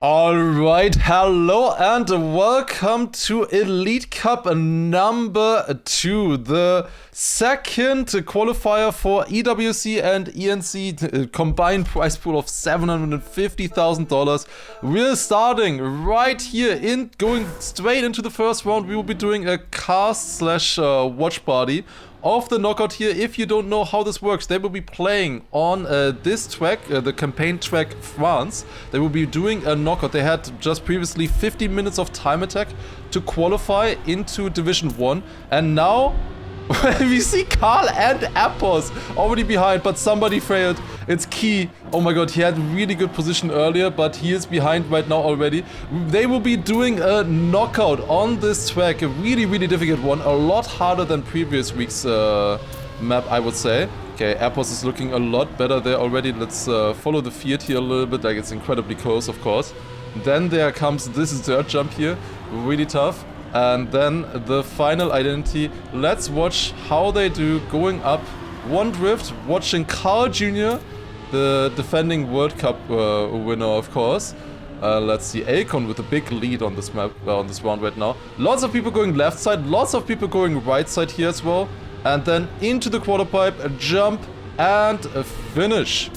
Alright, hello and welcome to Elite Cup number 2, the second qualifier for EWC and ENC combined prize pool of $750,000. We're starting right here, going straight into the first round. We will be doing a cast slash watch party of the knockout here. If you don't know how this works, they will be playing on this track, the campaign track France. They will be doing a knockout. They had just previously 50 minutes of time attack to qualify into Division 1. And now we see Karl and Appos already behind, but somebody failed. It's Key. Oh my god, he had really good position earlier, but he is behind right now already. They will be doing a knockout on this track, a really, really difficult one. A lot harder than previous week's map, I would say. Okay, Appos is looking a lot better there already. Let's follow the field here a little bit, like it's incredibly close, of course. Then there comes this dirt jump here, really tough. And then the final identity. Let's watch how they do going up one drift, watching Karl Jr., the defending World Cup winner, of course. Let's see, Akon with a big lead on this map, on this round right now. Lots of people going left side, lots of people going right side here as well. And then into the quarter pipe, a jump and a finish.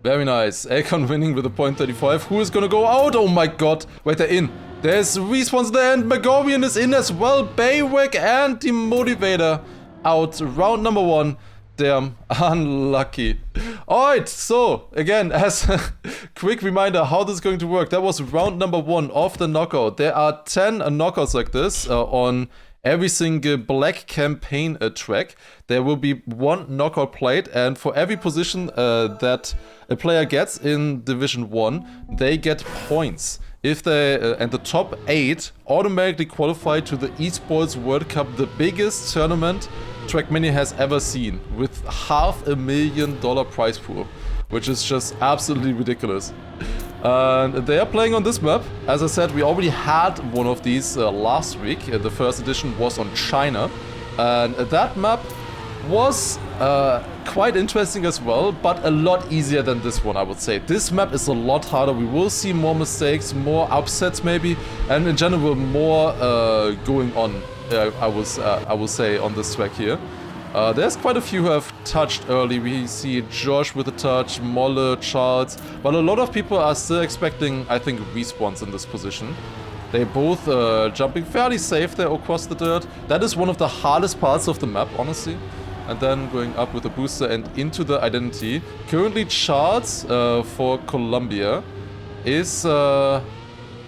Very nice. Akon winning with a .35. Who is gonna go out? Oh my god. Wait, they're in. There's Respawns there and Megorian is in as well. Baywick and the Motivator out. Round number 1. Damn, unlucky. Alright, so again, as a quick reminder how this is going to work. That was round number 1 of the knockout. There are 10 knockouts like this on every single black campaign track. There will be one knockout played, and for every position that a player gets in Division 1, they get points. If they and the top 8 automatically qualify to the Esports World Cup, the biggest tournament Trackmania has ever seen, with $500,000 prize pool, which is just absolutely ridiculous. And they are playing on this map. As I said, we already had one of these last week. The first edition was on China, and that map was quite interesting as well, but a lot easier than this one, I would say. This map is a lot harder. We will see more mistakes, more upsets maybe, and in general more going on, I will say, on this track here. There's quite a few who have touched early. We see Josh with a touch, Molle, Charles, but a lot of people are still expecting, I think, respawns in this position. They both jumping fairly safe there across the dirt. That is one of the hardest parts of the map, honestly. And then going up with a booster and into the identity. Currently Charles for Colombia is on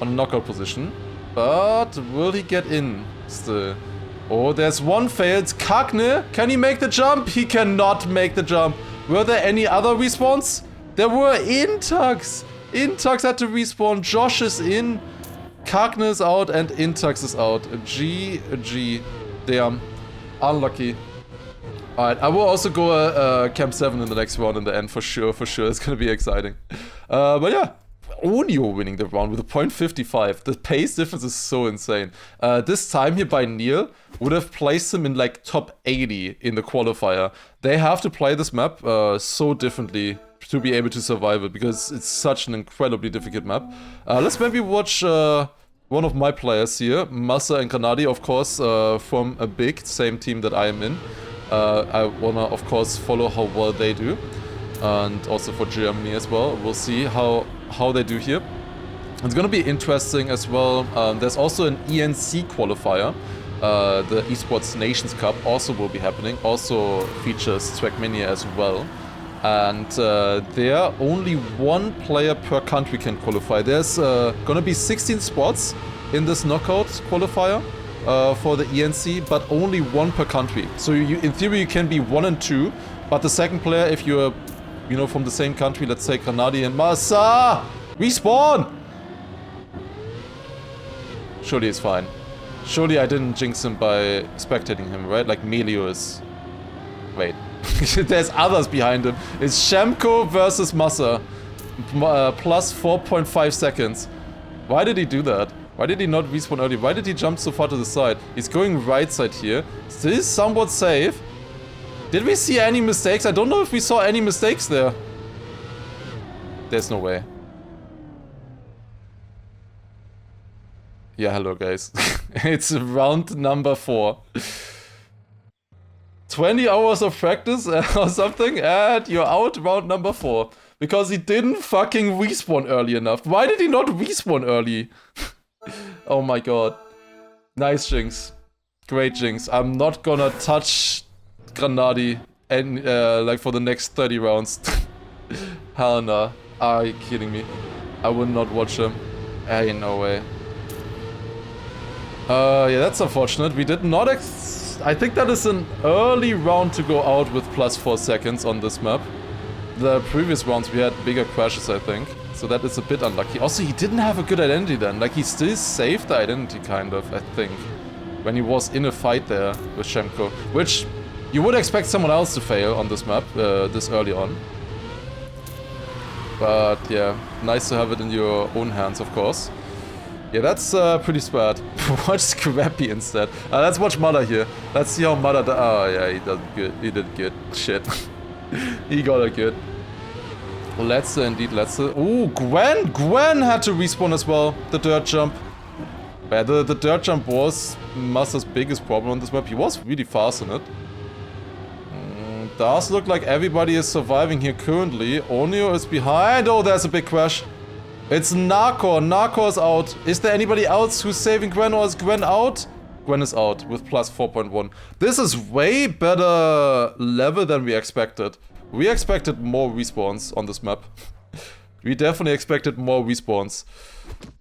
a knockout position. But will he get in still? Oh, there's one failed. Kagne, can he make the jump? He cannot make the jump. Were there any other respawns? There were. Intux. Intux had to respawn. Josh is in. Kagne is out and Intux is out. GG. Damn. Unlucky. Alright, I will also go Camp 7 in the next round in the end for sure, It's gonna be exciting. But yeah, Onio winning the round with a .55. The pace difference is so insane. This time here by Neil would have placed him in like top 80 in the qualifier. They have to play this map so differently to be able to survive it, because it's such an incredibly difficult map. Let's maybe watch one of my players here, Massa and Granadi, of course, from a big, same team that I am in. I wanna, of course, follow how well they do, and also for Germany as well. We'll see how they do here. It's gonna be interesting as well. There's also an ENC Qualifier. The Esports Nations Cup also will be happening. Also features Trackmania as well. And there only one player per country can qualify. There's gonna be 16 spots in this knockout qualifier. For the ENC, but only one per country. So in theory you can be 1 and 2, but the second player, if you're, you know, from the same country, let's say Granadi and Massa, respawn! Surely it's fine. Surely I didn't jinx him by spectating him, right? Like Melio is... Wait. There's others behind him. It's Shemko versus Massa. Plus 4.5 seconds. Why did he do that? Why did he not respawn early? Why did he jump so far to the side? He's going right side here. Still somewhat safe. Did we see any mistakes? I don't know if we saw any mistakes there. There's no way. Yeah, hello guys. It's round number 4. 20 hours of practice or something, and you're out round number 4. Because he didn't fucking respawn early enough. Why did he not respawn early? Oh my god. Nice Jinx. Great Jinx. I'm not gonna touch Granadi and like for the next 30 rounds. Hell nah. Are you kidding me? I would not watch him. Ain't no way. Yeah, that's unfortunate. We did not I think that is an early round to go out with +4 seconds on this map. The previous rounds we had bigger crashes, I think. So that is a bit unlucky. Also, he didn't have a good identity then. Like, he still saved the identity, kind of, I think. When he was in a fight there with Shemko. Which you would expect someone else to fail on this map, this early on. But yeah, nice to have it in your own hands, of course. Yeah, that's pretty smart. Watch Scrappy instead. Let's watch Mother here. Let's see how Mother oh yeah, he did good. He did good. Shit. He got it good. Let's indeed, let's ooh, Gwen! Gwen had to respawn as well. The dirt jump. Yeah, the dirt jump was Master's biggest problem on this map. He was really fast in it. Does look like everybody is surviving here currently. Onio is behind. Oh, there's a big crash. It's Narco. Narco is out. Is there anybody else who's saving Gwen, or is Gwen out? Gwen is out with +4.1. This is way better level than we expected. We expected more respawns on this map. We definitely expected more respawns.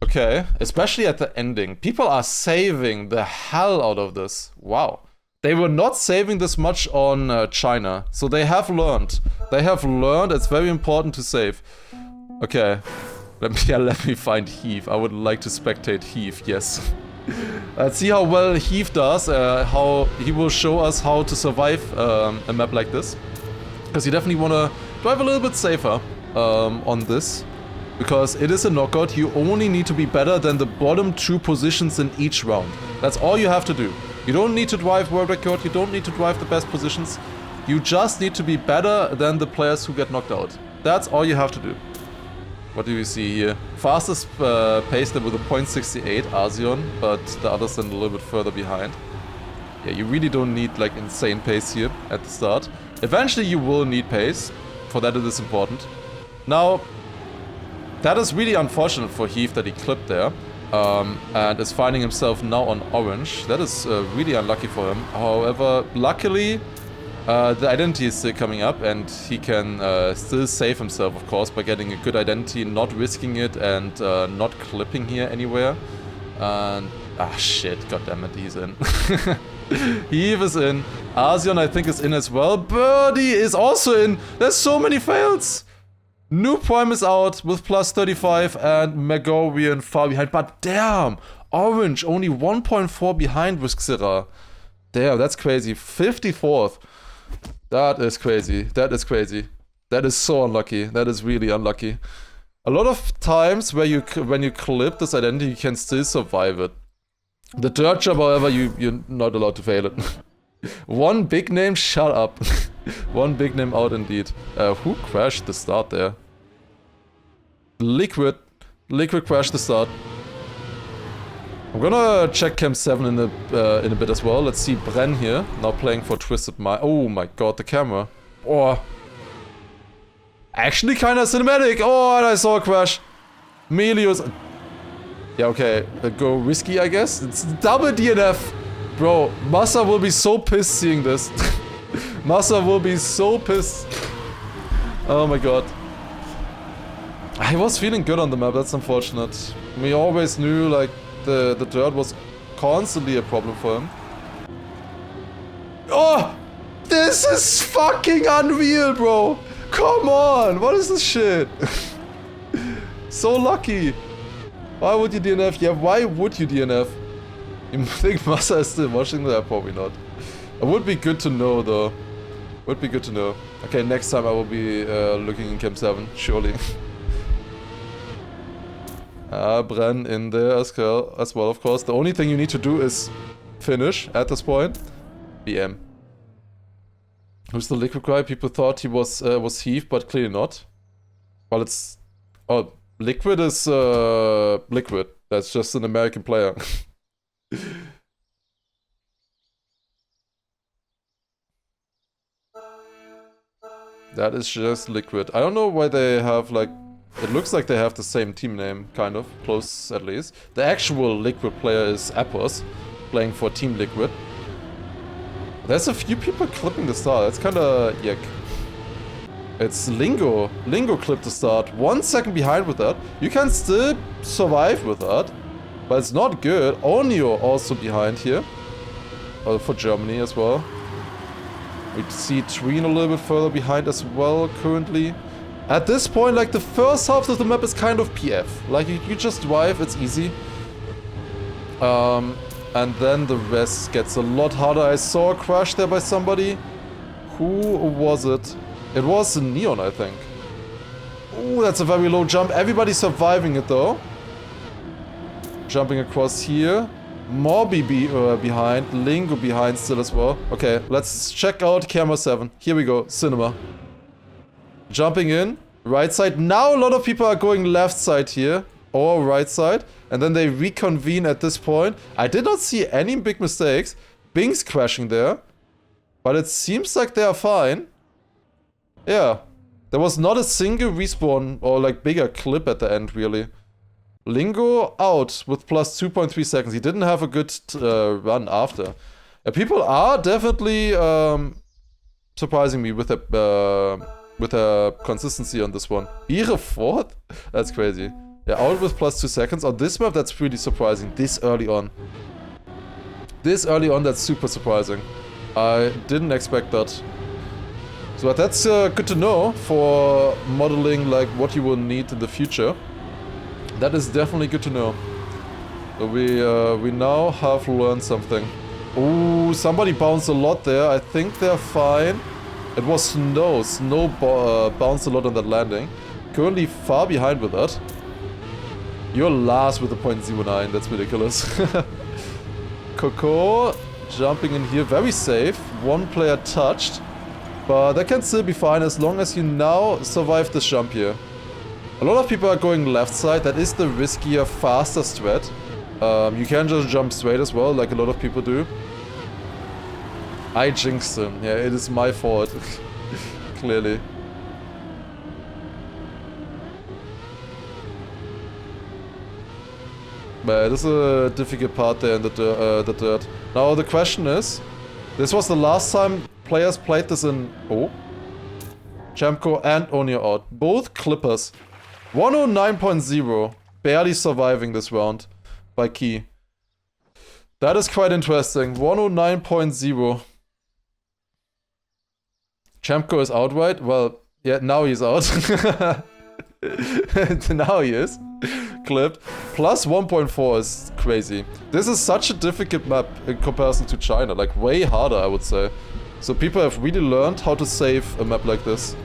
Okay, especially at the ending. People are saving the hell out of this. Wow. They were not saving this much on China. So they have learned. They have learned it's very important to save. Okay. Let me find Heath. I would like to spectate Heath, yes. Let's see how well Heath does. How he will show us how to survive a map like this. Because you definitely want to drive a little bit safer on this. Because it is a knockout. You only need to be better than the bottom 2 positions in each round. That's all you have to do. You don't need to drive world record. You don't need to drive the best positions. You just need to be better than the players who get knocked out. That's all you have to do. What do we see here? Fastest pace there with a 0.68 Arzion, but the others then a little bit further behind. Yeah, you really don't need like insane pace here at the start. Eventually you will need pace. For that it is important. Now, that is really unfortunate for Heath that he clipped there. And is finding himself now on orange. That is really unlucky for him. However, luckily, the identity is still coming up and he can still save himself, of course, by getting a good identity, not risking it and not clipping here anywhere. And ah shit, goddammit, he's in. Heath is in. Arzion, I think, is in as well. Birdie is also in. There's so many fails. New Prime is out with +35 and Megorian far behind. But damn, Orange only 1.4 behind with Xera. Damn, that's crazy. 54th. That is crazy. That is crazy. That is so unlucky. That is really unlucky. A lot of times when you clip this identity, you can still survive it. The dirt job, however, you're not allowed to fail it. One big name, shut up. One big name out indeed. Who crashed the start there? Liquid. Liquid crashed the start. I'm gonna check Camp 7 in a bit as well. Let's see Bren here, now playing for Twisted Mind. Oh my god, the camera. Oh. Actually kinda cinematic. Oh, and I saw a crash. Melios. Yeah, okay. Go risky, I guess. It's double DNF. Bro, Massa will be so pissed seeing this. Massa will be so pissed. Oh my god. I was feeling good on the map, that's unfortunate. We always knew, like, the dirt was constantly a problem for him. Oh! This is fucking unreal, bro! Come on! What is this shit? So lucky. Why would you DNF? Yeah, why would you DNF? You think Massa is still watching that? Probably not. It would be good to know, though. Would be good to know. Okay, next time I will be looking in Camp 7, surely. Bren in there as well, of course. The only thing you need to do is finish at this point. BM. Who's the liquid guy? People thought he was Heath, but clearly not. Well, it's... Oh, Liquid is Liquid. That's just an American player. That is just Liquid. I don't know why they have like... It looks like they have the same team name, kind of. Close, at least. The actual Liquid player is Appos, playing for Team Liquid. There's a few people clipping the start. That's kinda yuck. It's Lingo. Lingo clipped the start. 1 second behind with that. You can still survive with that. But it's not good. Onio also behind here. For Germany as well. We see Tween a little bit further behind as well currently. At this point, like the first half of the map is kind of PF. Like you just drive, it's easy. And then the rest gets a lot harder. I saw a crash there by somebody. Who was it? It was Neon, I think. Ooh, that's a very low jump. Everybody's surviving it though. Jumping across here. Morbi behind. Lingo behind still as well. Okay, let's check out camera 7. Here we go. Cinema. Jumping in. Right side. Now a lot of people are going left side here. Or right side. And then they reconvene at this point. I did not see any big mistakes. Bing's crashing there. But it seems like they are fine. Yeah. There was not a single respawn or like bigger clip at the end really. Lingo out with plus 2.3 seconds. He didn't have a good run after. People are definitely surprising me with a consistency on this one. Ihre fourth? That's crazy. Yeah, out with plus 2 seconds. On this map, that's pretty surprising. This early on. This early on, that's super surprising. I didn't expect that. So that's good to know for modeling like what you will need in the future. That is definitely good to know. So we now have learned something. Ooh, somebody bounced a lot there. I think they're fine. It was Snow. Snow bounced a lot on that landing. Currently far behind with that. You're Lars with a 0.09. That's ridiculous. Coco jumping in here. Very safe. One player touched. But that can still be fine as long as you now survive this jump here. A lot of people are going left side. That is the riskier, faster strat. You can just jump straight as well, like a lot of people do. I jinxed him. Yeah, it is my fault. Clearly. But it is a difficult part there in the dirt. Now the question is, this was the last time players played this in... Oh. Chamco and Onio out. Both Clippers. 109.0. Barely surviving this round by Key. That is quite interesting. 109.0. Chamco is outright. Well, yeah, now he's out. Now he is. Clipped. Plus 1.4 is crazy. This is such a difficult map in comparison to China. Like, way harder, I would say. So people have really learned how to save a map like this.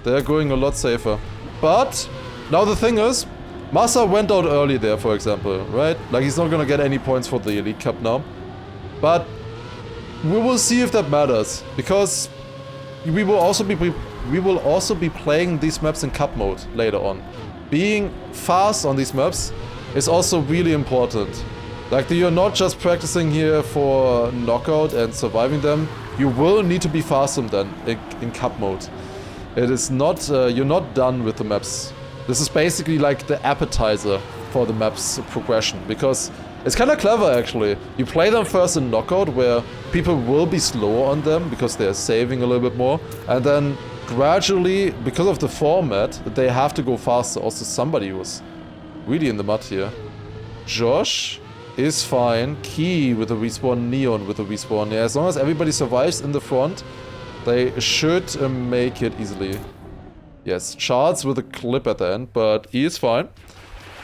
They're going a lot safer. But, now the thing is, Massa went out early there, for example, right? Like, he's not gonna get any points for the Elite Cup now. But, we will see if that matters. Because, we will also be playing these maps in Cup mode later on. Being fast on these maps is also really important. Like, you're not just practicing here for knockout and surviving them. You will need to be fast on them in Cup mode. It is not, you're not done with the maps. This is basically like the appetizer for the map's progression, because it's kind of clever actually. You play them first in knockout, where people will be slower on them because they're saving a little bit more, and then gradually, because of the format, they have to go faster. Also, somebody was really in the mud here. Josh is fine. Key with a respawn, Neon with a respawn. Yeah, as long as everybody survives in the front, they should make it easily. Yes, Charles with a clip at the end, but he is fine.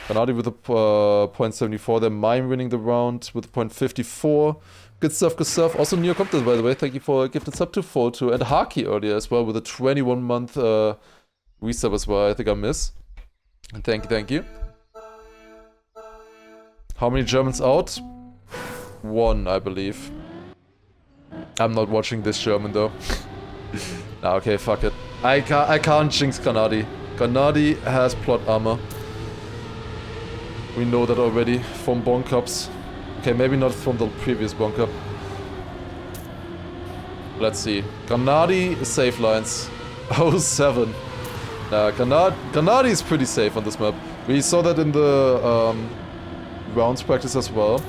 Bernardi with a 0.74. They're mine winning the round with a 0.54. Good stuff, good stuff. Also, Neo Compton, by the way, thank you for gifting sub to Fall2. And Haki earlier as well with a 21-month resub as well. I think I miss. And thank you. How many Germans out? 1, I believe. I'm not watching this German though. Nah, okay, fuck it. I can't jinx Granadi. Granadi has plot armor. We know that already from Bonk Cups. Okay, maybe not from the previous Bonk Cup. Let's see. Granadi safe lines. 07. Granadi is pretty safe on this map. We saw that in the rounds practice as well.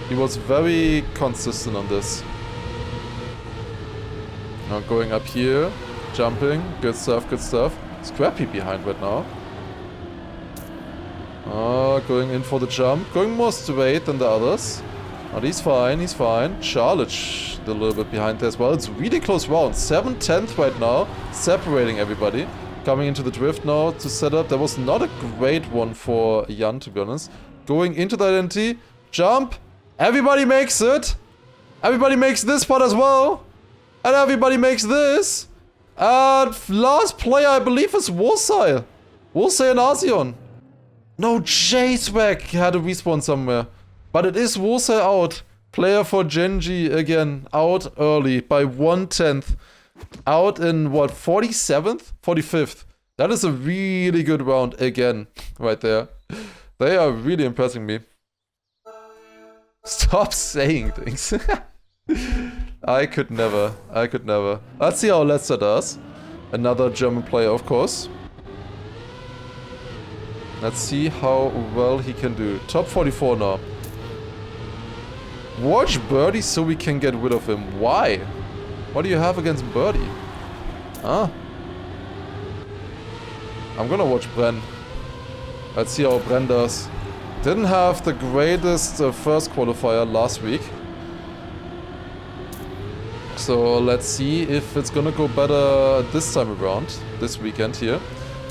He was very consistent on this. Now going up here, jumping, good stuff, good stuff. Scrappy behind right now. Going in for the jump, going more straight than the others. But he's fine, he's fine. Charlotte a little bit behind there as well. It's really close round. 7/10 right now, separating everybody. Coming into the drift now to set up. That was not a great one for Jan, to be honest. Going into the identity, jump. Everybody makes it. Everybody makes this part as well. And everybody makes this. And last player, I believe, is Warsail. Warsail and Arsion. No, J-Swag had a respawn somewhere. But it is Warsail out. Player for Genji again. Out early by 1/10. Out in what, 47th? 45th. That is a really good round again. Right there. They are really impressing me. Stop saying things. I could never. I could never. Let's see how Lester does. Another German player, of course. Let's see how well he can do. Top 44 now. Watch Birdie so we can get rid of him. Why? What do you have against Birdie? Huh? I'm gonna watch Bren. Let's see how Bren does. Didn't have the greatest first qualifier last week. So let's see if it's gonna go better this time around, this weekend here.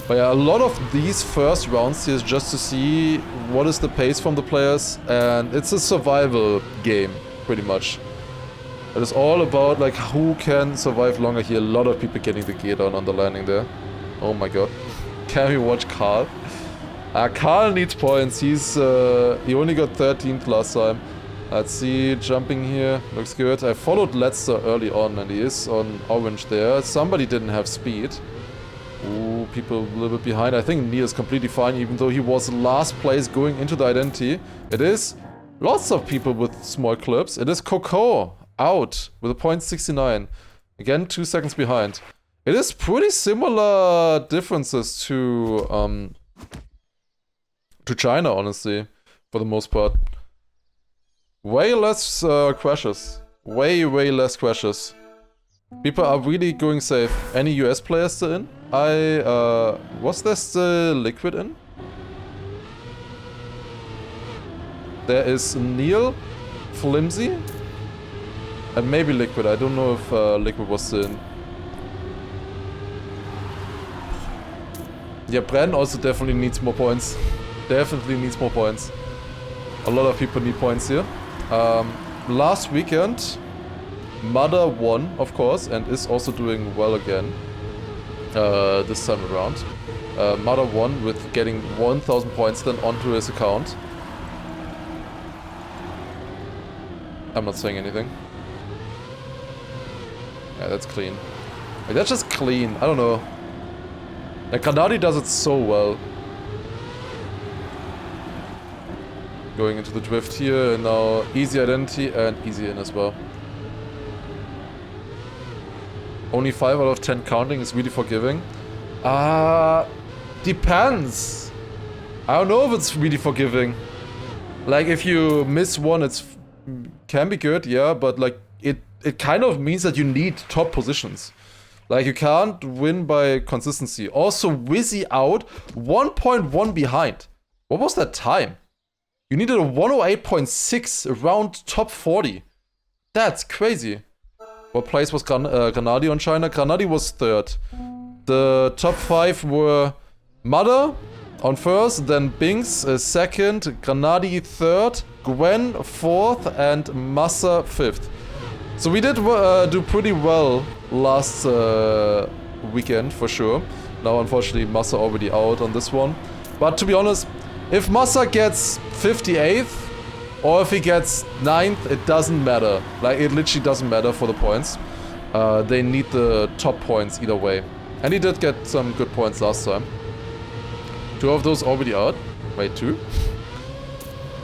But yeah, a lot of these first rounds here is just to see what is the pace from the players, and it's a survival game, pretty much. It is all about like who can survive longer here. A lot of people getting the gear down on the landing there. Oh my god. Can we watch Carl? Carl needs points. He only got 13th last time. Let's see, jumping here, looks good. I followed Lester early on and he is on orange there. Somebody didn't have speed. Ooh, people a little bit behind. I think Neil is completely fine, even though he was last place going into the identity. It is lots of people with small clips. It is Coco out with a .69. Again, 2 seconds behind. It is pretty similar differences to China, honestly, for the most part. Way less crashes. Way less crashes. People are really going safe. Any US players still in? Was there still Liquid in? There is Neil, Flimsy, and maybe Liquid. I don't know if Liquid was still in. Yeah, Bren also definitely needs more points. Definitely needs more points. A lot of people need points here. Last weekend, Mother won, of course, and is also doing well again. This time around. Mother won with getting 1000 points then onto his account. I'm not saying anything. Yeah, that's clean. Like, that's just clean. I don't know. Like, Granadi does it so well. Going into the drift here, and now easy identity and easy in as well. Only 5 out of 10 counting is really forgiving. Depends. I don't know if it's really forgiving. Like, if you miss one, can be good, yeah, but like it kind of means that you need top positions. Like, you can't win by consistency. Also, Wizzy out, 1.1 behind. What was that time? You needed a 108.6 around top 40. That's crazy. What place was Granadi on China? Granadi was 3rd. The top 5 were Mother on 1st, then Binks 2nd, Granadi 3rd, Gwen 4th, and Massa 5th. So we did do pretty well last weekend, for sure. Now, unfortunately, Massa already out on this one. But to be honest, if Massa gets 58th, or if he gets 9th, it doesn't matter. Like, it literally doesn't matter for the points. They need the top points either way. And he did get some good points last time. 2 of those already out. Wait, 2?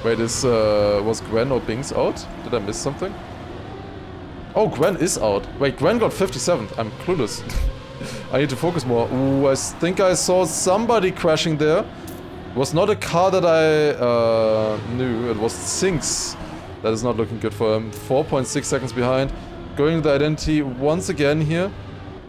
Wait, was Gwen or Bings out? Did I miss something? Oh, Gwen is out. Wait, Gwen got 57th. I'm clueless. I need to focus more. Ooh, I think I saw somebody crashing there. It was not a car that I knew. It was Sinks. That is not looking good for him. 4.6 seconds behind. Going to the identity once again here.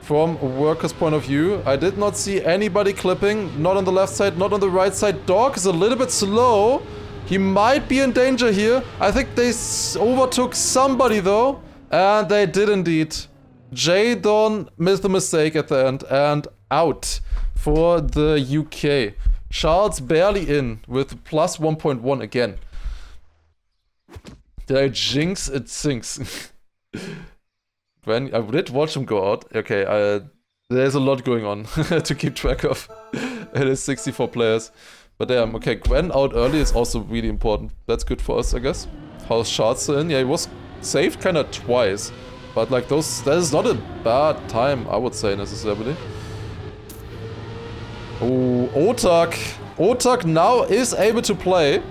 From a worker's point of view. I did not see anybody clipping. Not on the left side, not on the right side. Dog is a little bit slow. He might be in danger here. I think they overtook somebody though. And they did indeed. Jadon made the mistake at the end and out for the UK. Charles barely in with plus 1.1 again. Did I jinx? It sinks. When I did watch him go out. Okay, there's a lot going on to keep track of. It is 64 players. But damn, okay, Gwen out early is also really important. That's good for us, I guess. How's Charles in? Yeah, he was saved kind of twice. But like that is not a bad time, I would say, necessarily. Oh, Otak. Otak now is able to play.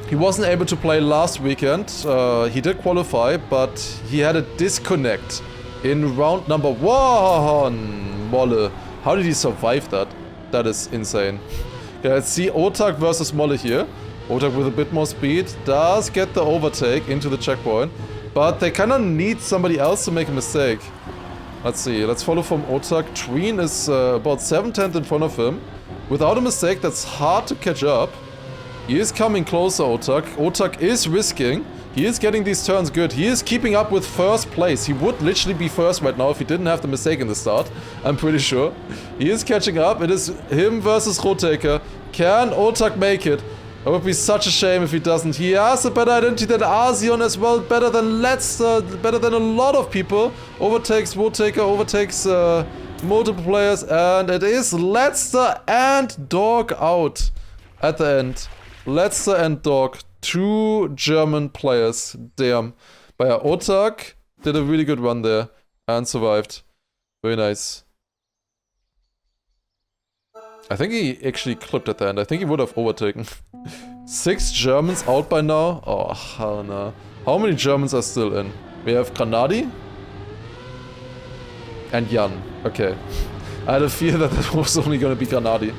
He wasn't able to play last weekend. He did qualify, but he had a disconnect in round number 1. Molle. How did he survive that? That is insane. Okay, let's see Otak versus Molle here. Otak with a bit more speed does get the overtake into the checkpoint. But they kind of need somebody else to make a mistake. Let's see, let's follow from Otak. Tween is about 7/10 in front of him. Without a mistake, that's hard to catch up. He is coming closer, Otak. Otak is risking. He is getting these turns good. He is keeping up with first place. He would literally be first right now if he didn't have the mistake in the start. I'm pretty sure. He is catching up. It is him versus Rotaker. Can Otak make it? It would be such a shame if he doesn't. He has a better identity than Arzion as well. Better than Letzter. Better than a lot of people. Overtakes Rotaker. Overtakes multiple players. And it is Letzter and Dog out at the end. Letzter and Dog. 2 German players. Damn. But yeah, Otak did a really good run there. And survived. Very nice. I think he actually clipped at the end. I think he would have overtaken. 6 Germans out by now? Oh, hell no. How many Germans are still in? We have Granadi. And Jan. Okay. I had a fear that that was only gonna be Granadi.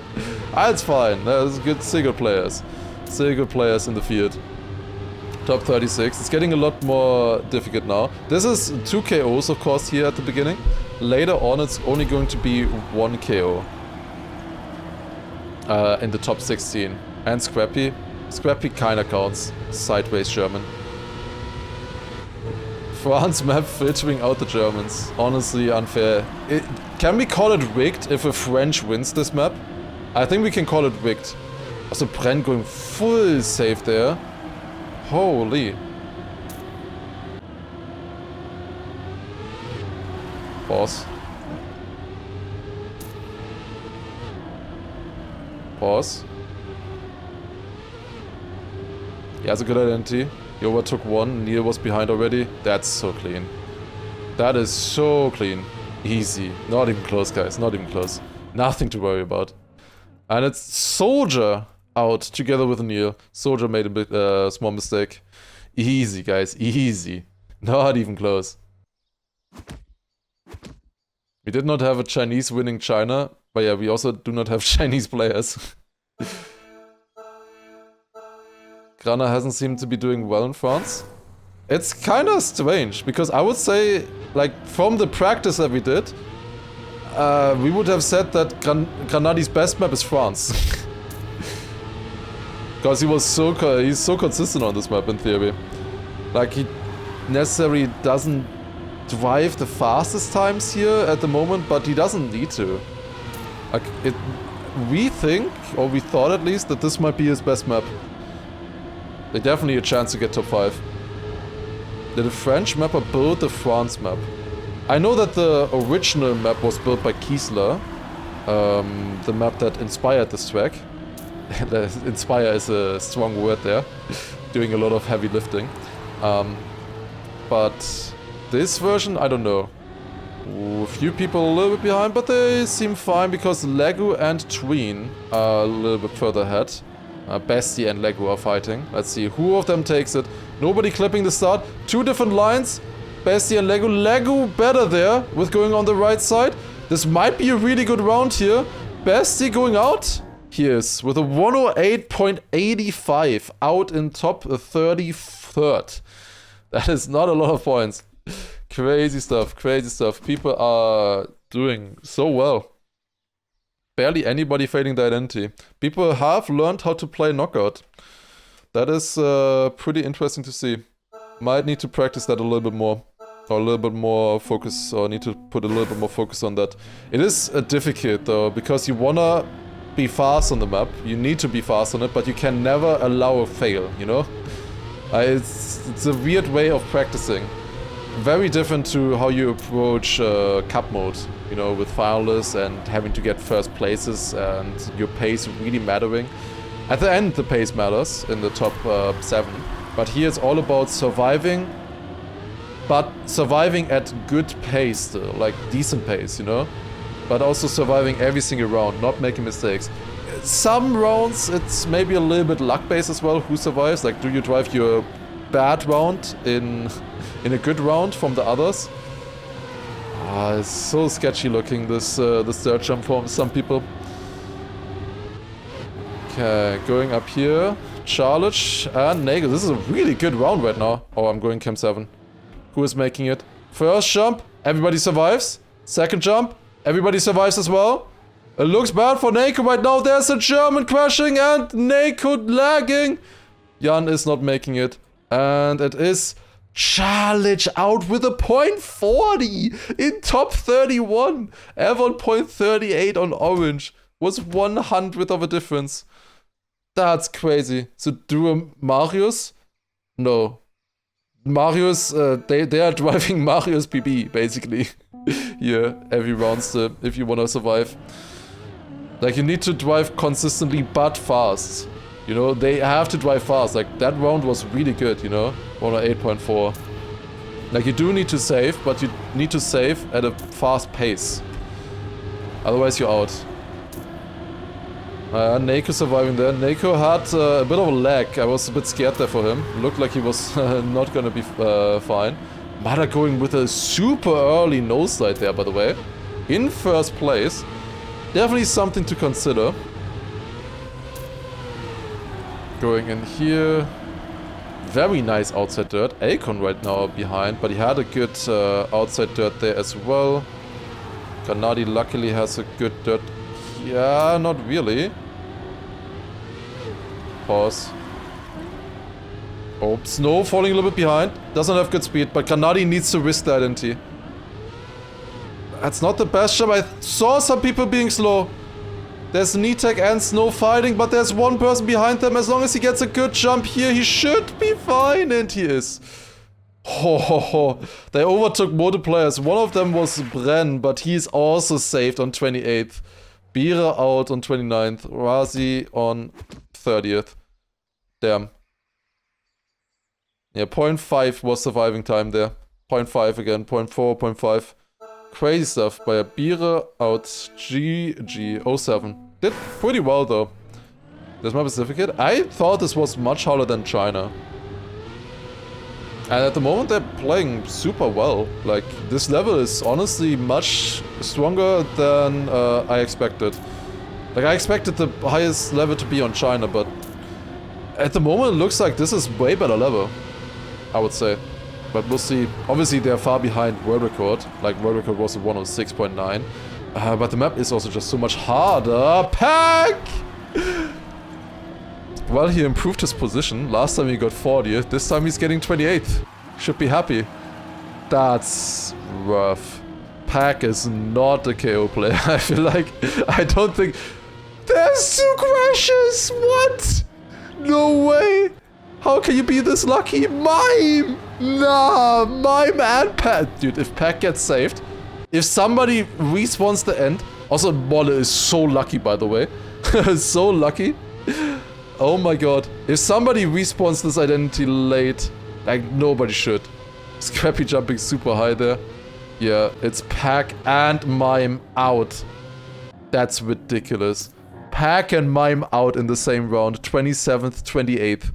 It's fine. There's good, still good players. Still good players in the field. Top 36. It's getting a lot more difficult now. This is 2 KOs, of course, here at the beginning. Later on, it's only going to be 1 KO. In the top 16. And Scrappy. Scrappy kinda counts. Sideways German. France map filtering out the Germans. Honestly unfair. Can we call it rigged if a French wins this map? I think we can call it rigged. Also Bren going full save there. Holy. Pause. Pause. He has a good identity. He overtook 1. Neil was behind already. That's so clean. That is so clean. Easy. Not even close, guys. Not even close. Nothing to worry about. And it's Soldier out together with Neil. Soldier made a bit, small mistake. Easy, guys. Easy. Not even close. We did not have a Chinese winning China. But yeah, we also do not have Chinese players. Grana hasn't seemed to be doing well in France. It's kind of strange, because I would say, like, from the practice that we did, we would have said that Granadi's best map is France. Because he's so consistent on this map in theory. Like, he necessarily doesn't drive the fastest times here at the moment, but he doesn't need to. Like, we think, or we thought at least, that this might be his best map. They definitely a chance to get top 5. Did a French mapper build the France map? I know that the original map was built by Kiesler. The map that inspired this track. Inspire is a strong word there. Doing a lot of heavy lifting. But this version, I don't know. Ooh, a few people a little bit behind, but they seem fine because Lego and Tween are a little bit further ahead. Bestie and Lego are fighting. Let's see who of them takes it. Nobody clipping the start. 2 different lines. Bestie and Lego. Lego better there with going on the right side. This might be a really good round here. Bestie going out. He is with a 108.85 out in top 33rd. That is not a lot of points. Crazy stuff, crazy stuff. People are doing so well. Barely anybody failing the identity. People have learned how to play knockout. That is pretty interesting to see. Might need to practice that a little bit more. Or a little bit more focus, or need to put a little bit more focus on that. It is difficult though, because you wanna be fast on the map. You need to be fast on it, but you can never allow a fail, you know? It's a weird way of practicing. Very different to how you approach cup mode, you know, with finalists and having to get first places and your pace really mattering. At the end, the pace matters in the top 7, but here it's all about surviving, but surviving at good pace still, like decent pace, you know? But also surviving every single round, not making mistakes. Some rounds, it's maybe a little bit luck-based as well, who survives. Like, do you drive your bad round in a good round from the others? It's so sketchy looking, this third jump from some people. Okay, going up here. Charlotte and Nagel. This is a really good round right now. Oh, I'm going Cam 7. Who is making it? First jump, everybody survives. Second jump, everybody survives as well. It looks bad for Nako right now. There's a German crashing and Nako lagging. Jan is not making it. And it is Charlich out with a .40 in top 31. Evon .38 on orange. Was 100th of a difference. That's crazy. So do Marius? No. Marius, they are driving Marius PB, basically. Here, every round still, if you want to survive. Like, you need to drive consistently, but fast. You know, they have to drive fast. Like, that round was really good, you know? 108.4. Like, you do need to save, but you need to save at a fast pace. Otherwise, you're out. Nako surviving there. Nako had a bit of a lag. I was a bit scared there for him. Looked like he was not gonna be fine. Mada going with a super early nosedive there, by the way. In first place. Definitely something to consider. Going in here. Very nice outside dirt. Akon right now behind, but he had a good outside dirt there as well. Gennady luckily has a good dirt. Yeah, not really. Pause. Oh, Snow falling a little bit behind. Doesn't have good speed, but Gennady needs to risk the identity. That's not the best job. I saw some people being slow. There's Nitek and Snow fighting, but there's one person behind them. As long as he gets a good jump here, he should be fine, and he is. Ho ho ho. They overtook multiplayers. One of them was Bren, but he's also saved on 28th. Bira out on 29th. Razi on 30th. Damn. Yeah, 0.5 was surviving time there. 0.5 again. 0.4, 0.5. Crazy stuff by a Bira out GG07. Did pretty well though. There's my certificate. I thought this was much harder than China. And at the moment they're playing super well. Like, this level is honestly much stronger than I expected. Like, I expected the highest level to be on China, but at the moment it looks like this is way better level, I would say. But we'll see. Obviously they're far behind world record. Like, world record was a 106.9. But the map is also just so much harder. Pack! Well, he improved his position. Last time he got 40th. This time he's getting 28th. Should be happy. That's rough. Pack is not a KO player. I feel like... I don't think... There's 2 crashes! What? No way! How can you be this lucky? Mime! Nah, Mime and Pack. Dude, if Pack gets saved... If somebody respawns the end... Also, Molle is so lucky, by the way. So lucky. Oh my god. If somebody respawns this identity late, like, nobody should. Scrappy jumping super high there. Yeah, it's Pack and Mime out. That's ridiculous. Pack and Mime out in the same round. 27th, 28th.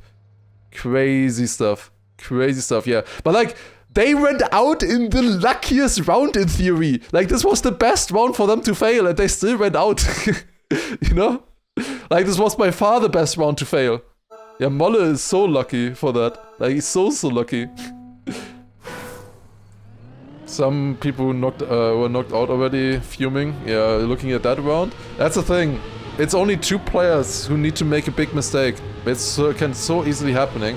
Crazy stuff. Crazy stuff, yeah. But like, they went out in the luckiest round in theory. Like, this was the best round for them to fail, and they still went out. You know? Like, this was by far the best round to fail. Yeah, Molle is so lucky for that. Like, he's so lucky. Some people were knocked out already, fuming. Yeah, looking at that round. That's the thing. It's only 2 players who need to make a big mistake. It can so easily happen,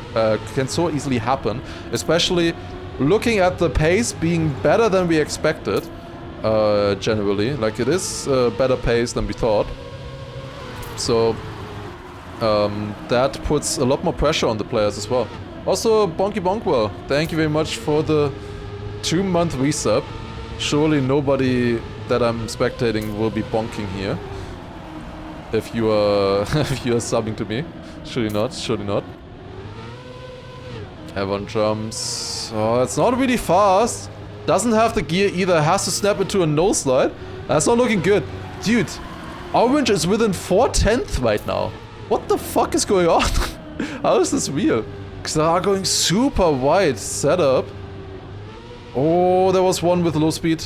especially looking at the pace being better than we expected. Generally, like it is better pace than we thought. So that puts a lot more pressure on the players as well. Also, Bonky Bonkwell, thank you very much for the 2-month resub. Surely nobody that I'm spectating will be bonking here. If you are if you are subbing to me. Surely not, surely not. Everyone jumps. Oh, it's not really fast. Doesn't have the gear either, has to snap into a nose slide. That's not looking good. Dude, Orange is within 4/10 right now. What the fuck is going on? How is this real? Xar going super wide. Setup. Oh, there was one with low speed.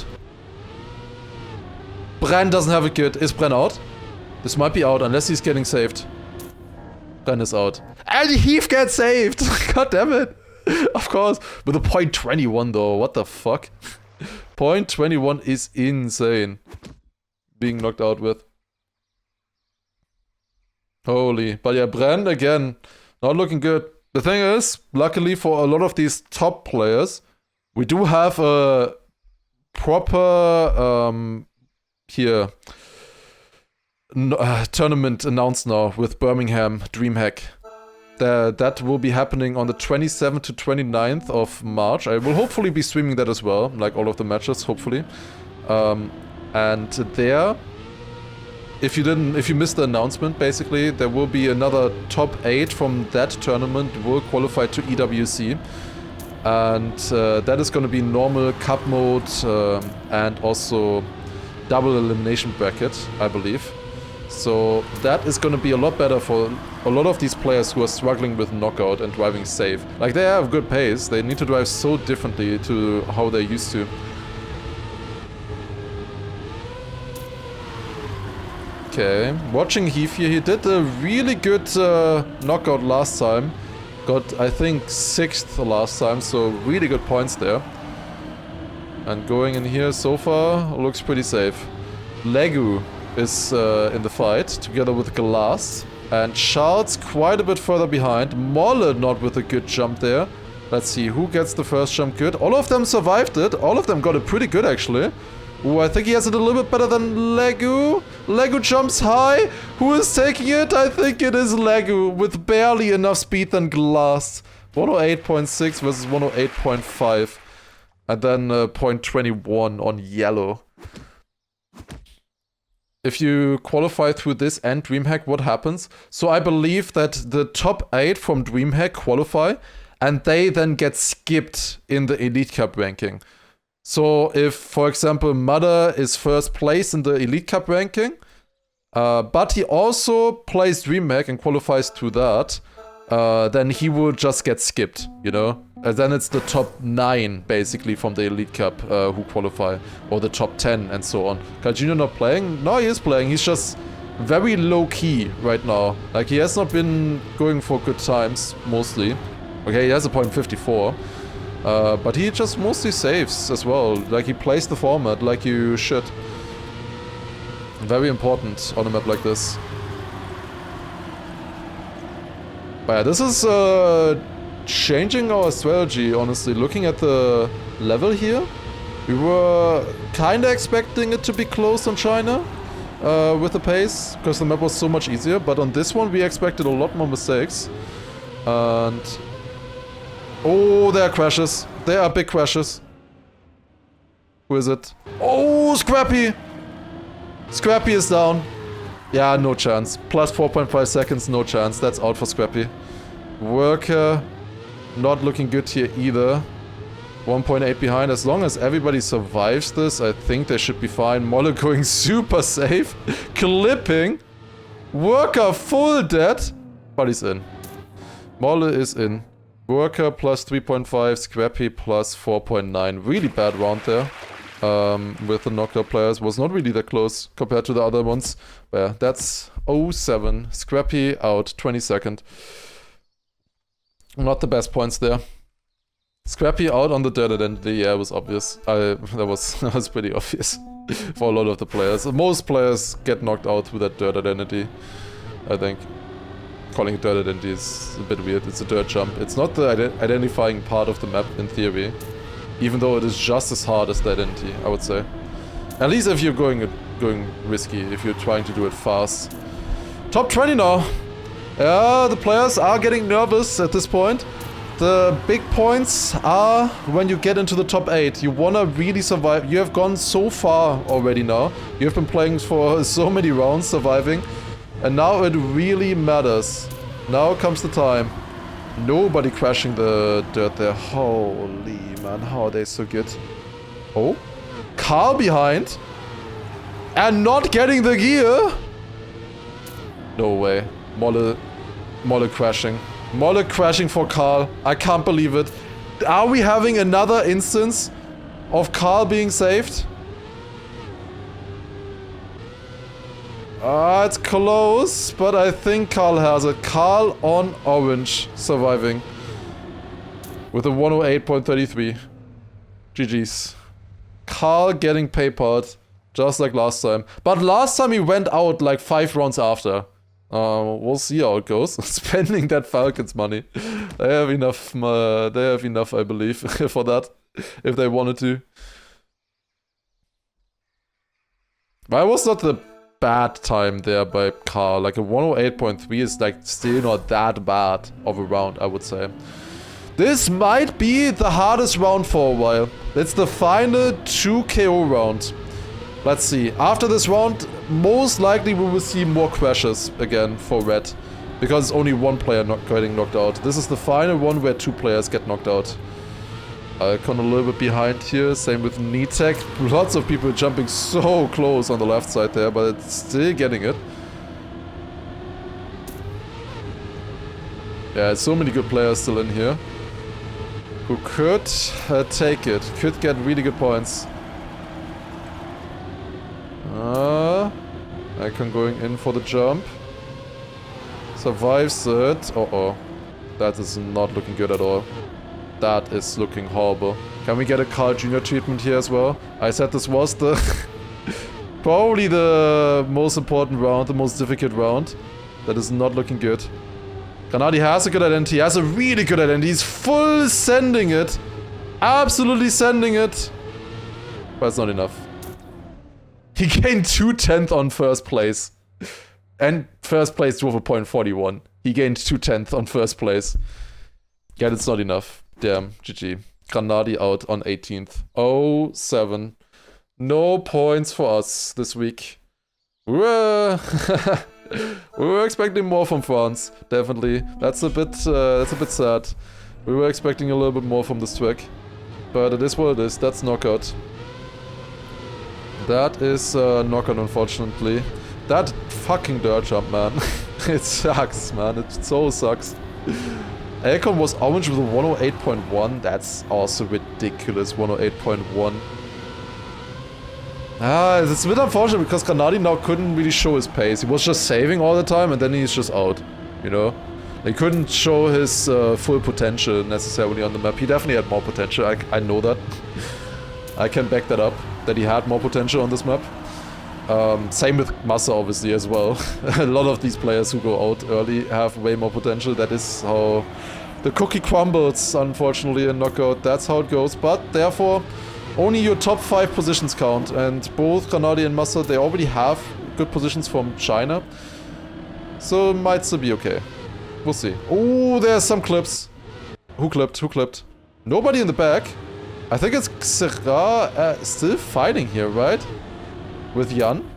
Bren doesn't have it good. Is Bren out? This might be out unless he's getting saved. Bren is out. And Heath gets saved! God damn it! Of course. With a .21 though. What the fuck? .21 is insane. Being knocked out with. Holy. But yeah, Bren again. Not looking good. The thing is, luckily for a lot of these top players, we do have a proper tournament announced now with Birmingham DreamHack. That will be happening on the 27th to 29th of March. I will hopefully be streaming that as well, like all of the matches, hopefully. And there, if you missed the announcement, basically, there will be another top 8 from that tournament will qualify to EWC. And that is going to be normal cup mode and also double elimination bracket, I believe. So that is going to be a lot better for a lot of these players who are struggling with knockout and driving safe. Like, they have good pace, they need to drive so differently to how they used to. Okay, watching Heath here, he did a really good knockout last time. Got, I think, 6th last time, so really good points there. And going in here so far looks pretty safe. Legu is in the fight together with Glass. And Charles quite a bit further behind. Molle not with a good jump there. Let's see who gets the first jump good. All of them survived it. All of them got it pretty good actually. Ooh, I think he has it a little bit better than Legu. Legu jumps high. Who is taking it? I think it is Legu with barely enough speed than Glass. 108.6 versus 108.5. And then .21 on yellow. If you qualify through this and DreamHack, what happens? So I believe that the top 8 from DreamHack qualify, and they then get skipped in the Elite Cup ranking. So if, for example, Mother is first place in the Elite Cup ranking, but he also plays DreamHack and qualifies through that, then he will just get skipped, you know? And then it's the top 9, basically, from the Elite Cup who qualify, or the top 10 and so on. Kajino not playing? No, he is playing. He's just very low-key right now. Like, he has not been going for good times, mostly. Okay, he has a .54. But he just mostly saves as well. Like, he plays the format like you should. Very important on a map like this. But yeah, this is changing our strategy, honestly. Looking at the level here, we were kinda expecting it to be close on China with the pace, because the map was so much easier. But on this one, we expected a lot more mistakes. And... oh, there are crashes. There are big crashes. Who is it? Oh, Scrappy! Scrappy is down. Yeah, no chance. Plus 4.5 seconds, no chance. That's out for Scrappy. Worker, not looking good here either. 1.8 behind. As long as everybody survives this, I think they should be fine. Molle going super safe. Clipping. Worker full dead. But he's in. Molle is in. Worker plus 3.5. Scrappy plus 4.9. Really bad round there. With the knocked out players. Was not really that close compared to the other ones. But yeah, that's 0-7. Scrappy out 22nd. Not the best points there. Scrappy out on the dirt identity, yeah, it was obvious. That was pretty obvious for a lot of the players. Most players get knocked out with that dirt identity, I think. Calling it dirt identity is a bit weird. It's a dirt jump. It's not the identifying part of the map in theory, even though it is just as hard as the identity, I would say. At least if you're going risky, if you're trying to do it fast. Top 20 now. Yeah, the players are getting nervous at this point. The big points are when you get into the top 8. You wanna really survive. You have gone so far already now. You have been playing for so many rounds surviving. And now it really matters. Now comes the time. Nobody crashing the dirt there. Holy man, how are they so good? Oh, Carl behind. And not getting the gear. No way. Molle crashing. Molle crashing for Carl. I can't believe it. Are we having another instance of Carl being saved? It's close, but I think Carl has it. Carl on orange, surviving. With a 108.33. GG's. Carl getting PayPal, just like last time. But last time he went out like 5 rounds after. We'll see how it goes. Spending that Falcons money. They have enough, I believe, for that. If they wanted to. But it was not the bad time there by Carl. Like a 108.3 is like still not that bad of a round, I would say. This might be the hardest round for a while. It's the final 2 KO round. Let's see. After this round, most likely we will see more crashes again for Red. Because only one player not getting knocked out. This is the final one where 2 players get knocked out. Icon a little bit behind here. Same with Nitek. Lots of people jumping so close on the left side there, but it's still getting it. Yeah, so many good players still in here. Who could take it. Could get really good points. Icon going in for the jump. Survives it. Uh-oh. That is not looking good at all. That is looking horrible. Can we get a Carl Jr. treatment here as well? I said this was the... probably the most important round, the most difficult round. That is not looking good. Granadi has a good identity. He has a really good identity. He's full sending it. Absolutely sending it. But it's not enough. He gained 2/10 on first place. And first place drove a .41. He gained 2/10 on first place. Yet it's not enough. Damn, GG. Granadi out on 18th. 0-7. No points for us this week. We were expecting more from France, definitely. That's a bit sad. We were expecting a little bit more from this track. But it is what it is. That's knockout. That is knockout, unfortunately. That fucking dirt jump, man. It sucks, man. It so sucks. Elcon was orange with a 108.1. That's also ridiculous. 108.1. It's a bit unfortunate because Granadi now couldn't really show his pace. He was just saving all the time and then he's just out. You know? He couldn't show his full potential necessarily on the map. He definitely had more potential. I know that. I can back that up. That he had more potential on this map. Same with Massa, obviously, as well. A lot of these players who go out early have way more potential. That is how the cookie crumbles, unfortunately, in knockout. That's how it goes. But, therefore, only your top 5 positions count. And both Granadi and Massa, they already have good positions from China. So, might still be okay. We'll see. Oh, there's some clips. Who clipped? Who clipped? Nobody in the back. I think it's Xera still fighting here, right? With Jan?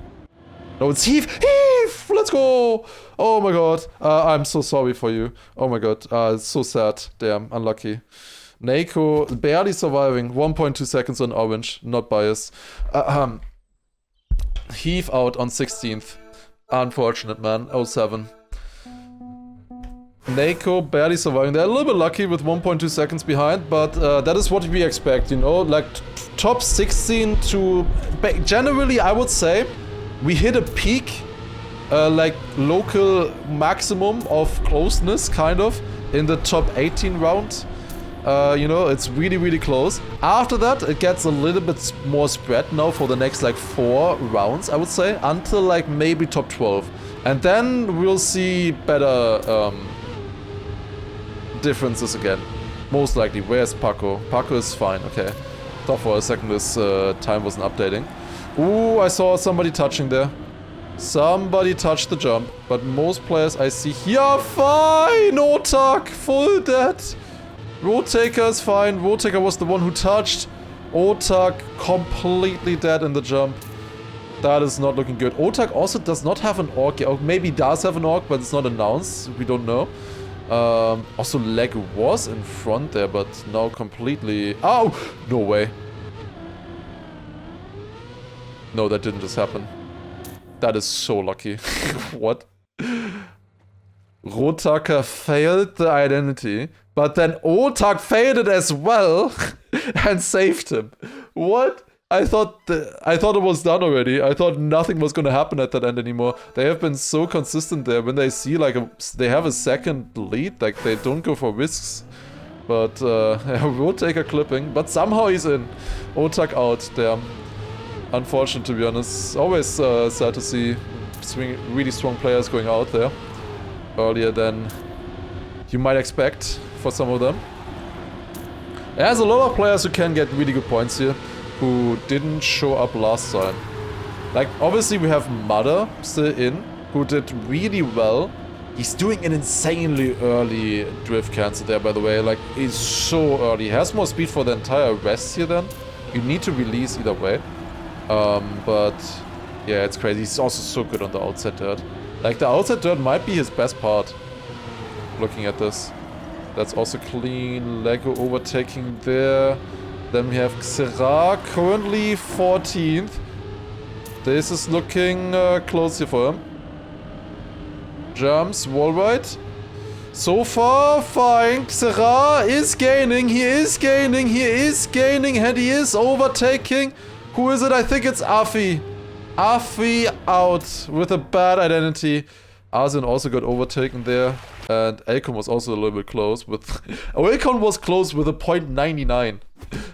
No, it's Heath! Heath! Let's go! Oh my god. I'm so sorry for you. Oh my god. It's so sad. Damn, unlucky. Neiko barely surviving. 1.2 seconds on orange. Not biased. Heath out on 16th. Unfortunate, man. 07. Nako barely surviving. They're a little bit lucky with 1.2 seconds behind, but that is what we expect, you know? Like, top 16 to... Generally, I would say, we hit a peak, like, local maximum of closeness, kind of, in the top 18 round. You know, it's really, really close. After that, it gets a little bit more spread now for the next, like, 4 rounds, I would say, until, like, maybe top 12. And then we'll see better differences again. Most likely. Where's Paco? Paco is fine, okay. Thought for a second this time wasn't updating. Ooh, I saw somebody touching there. Somebody touched the jump, but most players I see here are fine! Otak, full dead! Road Taker is fine. Road Taker was the one who touched. Otak completely dead in the jump. That is not looking good. Otak also does not have an orc, or maybe does have an orc, but it's not announced. We don't know. Also, Leg was in front there, but now completely... Oh! No way. No, that didn't just happen. That is so lucky. What? Rotaka failed the identity, but then Otak failed it as well and saved him. What? I thought it was done already. I thought nothing was gonna happen at that end anymore. They have been so consistent there. When they see like they have a second lead, like they don't go for risks. But Road Taker clipping, but somehow he's in. Otak out. Damn. Unfortunate, to be honest. Always sad to see really strong players going out there earlier than you might expect for some of them. There's a lot of players who can get really good points here who didn't show up last time. Like, obviously we have Mother still in, who did really well. He's doing an insanely early drift cancel there, by the way. Like, he's so early. He has more speed for the entire rest here then. You need to release either way. But yeah, it's crazy. He's also so good on the outside dirt. Like, the outside dirt might be his best part. Looking at this. That's also clean. Lego overtaking there. Then we have Xera, currently 14th. This is looking close here for him. Jumps, wall ride. So far, fine. Xera is gaining. He is gaining. He is gaining. And he is overtaking. Who is it? I think it's Afi. Afi out with a bad identity. Arzen also got overtaken there. And Elcon was also a little bit close with... Elcon was close with a .99.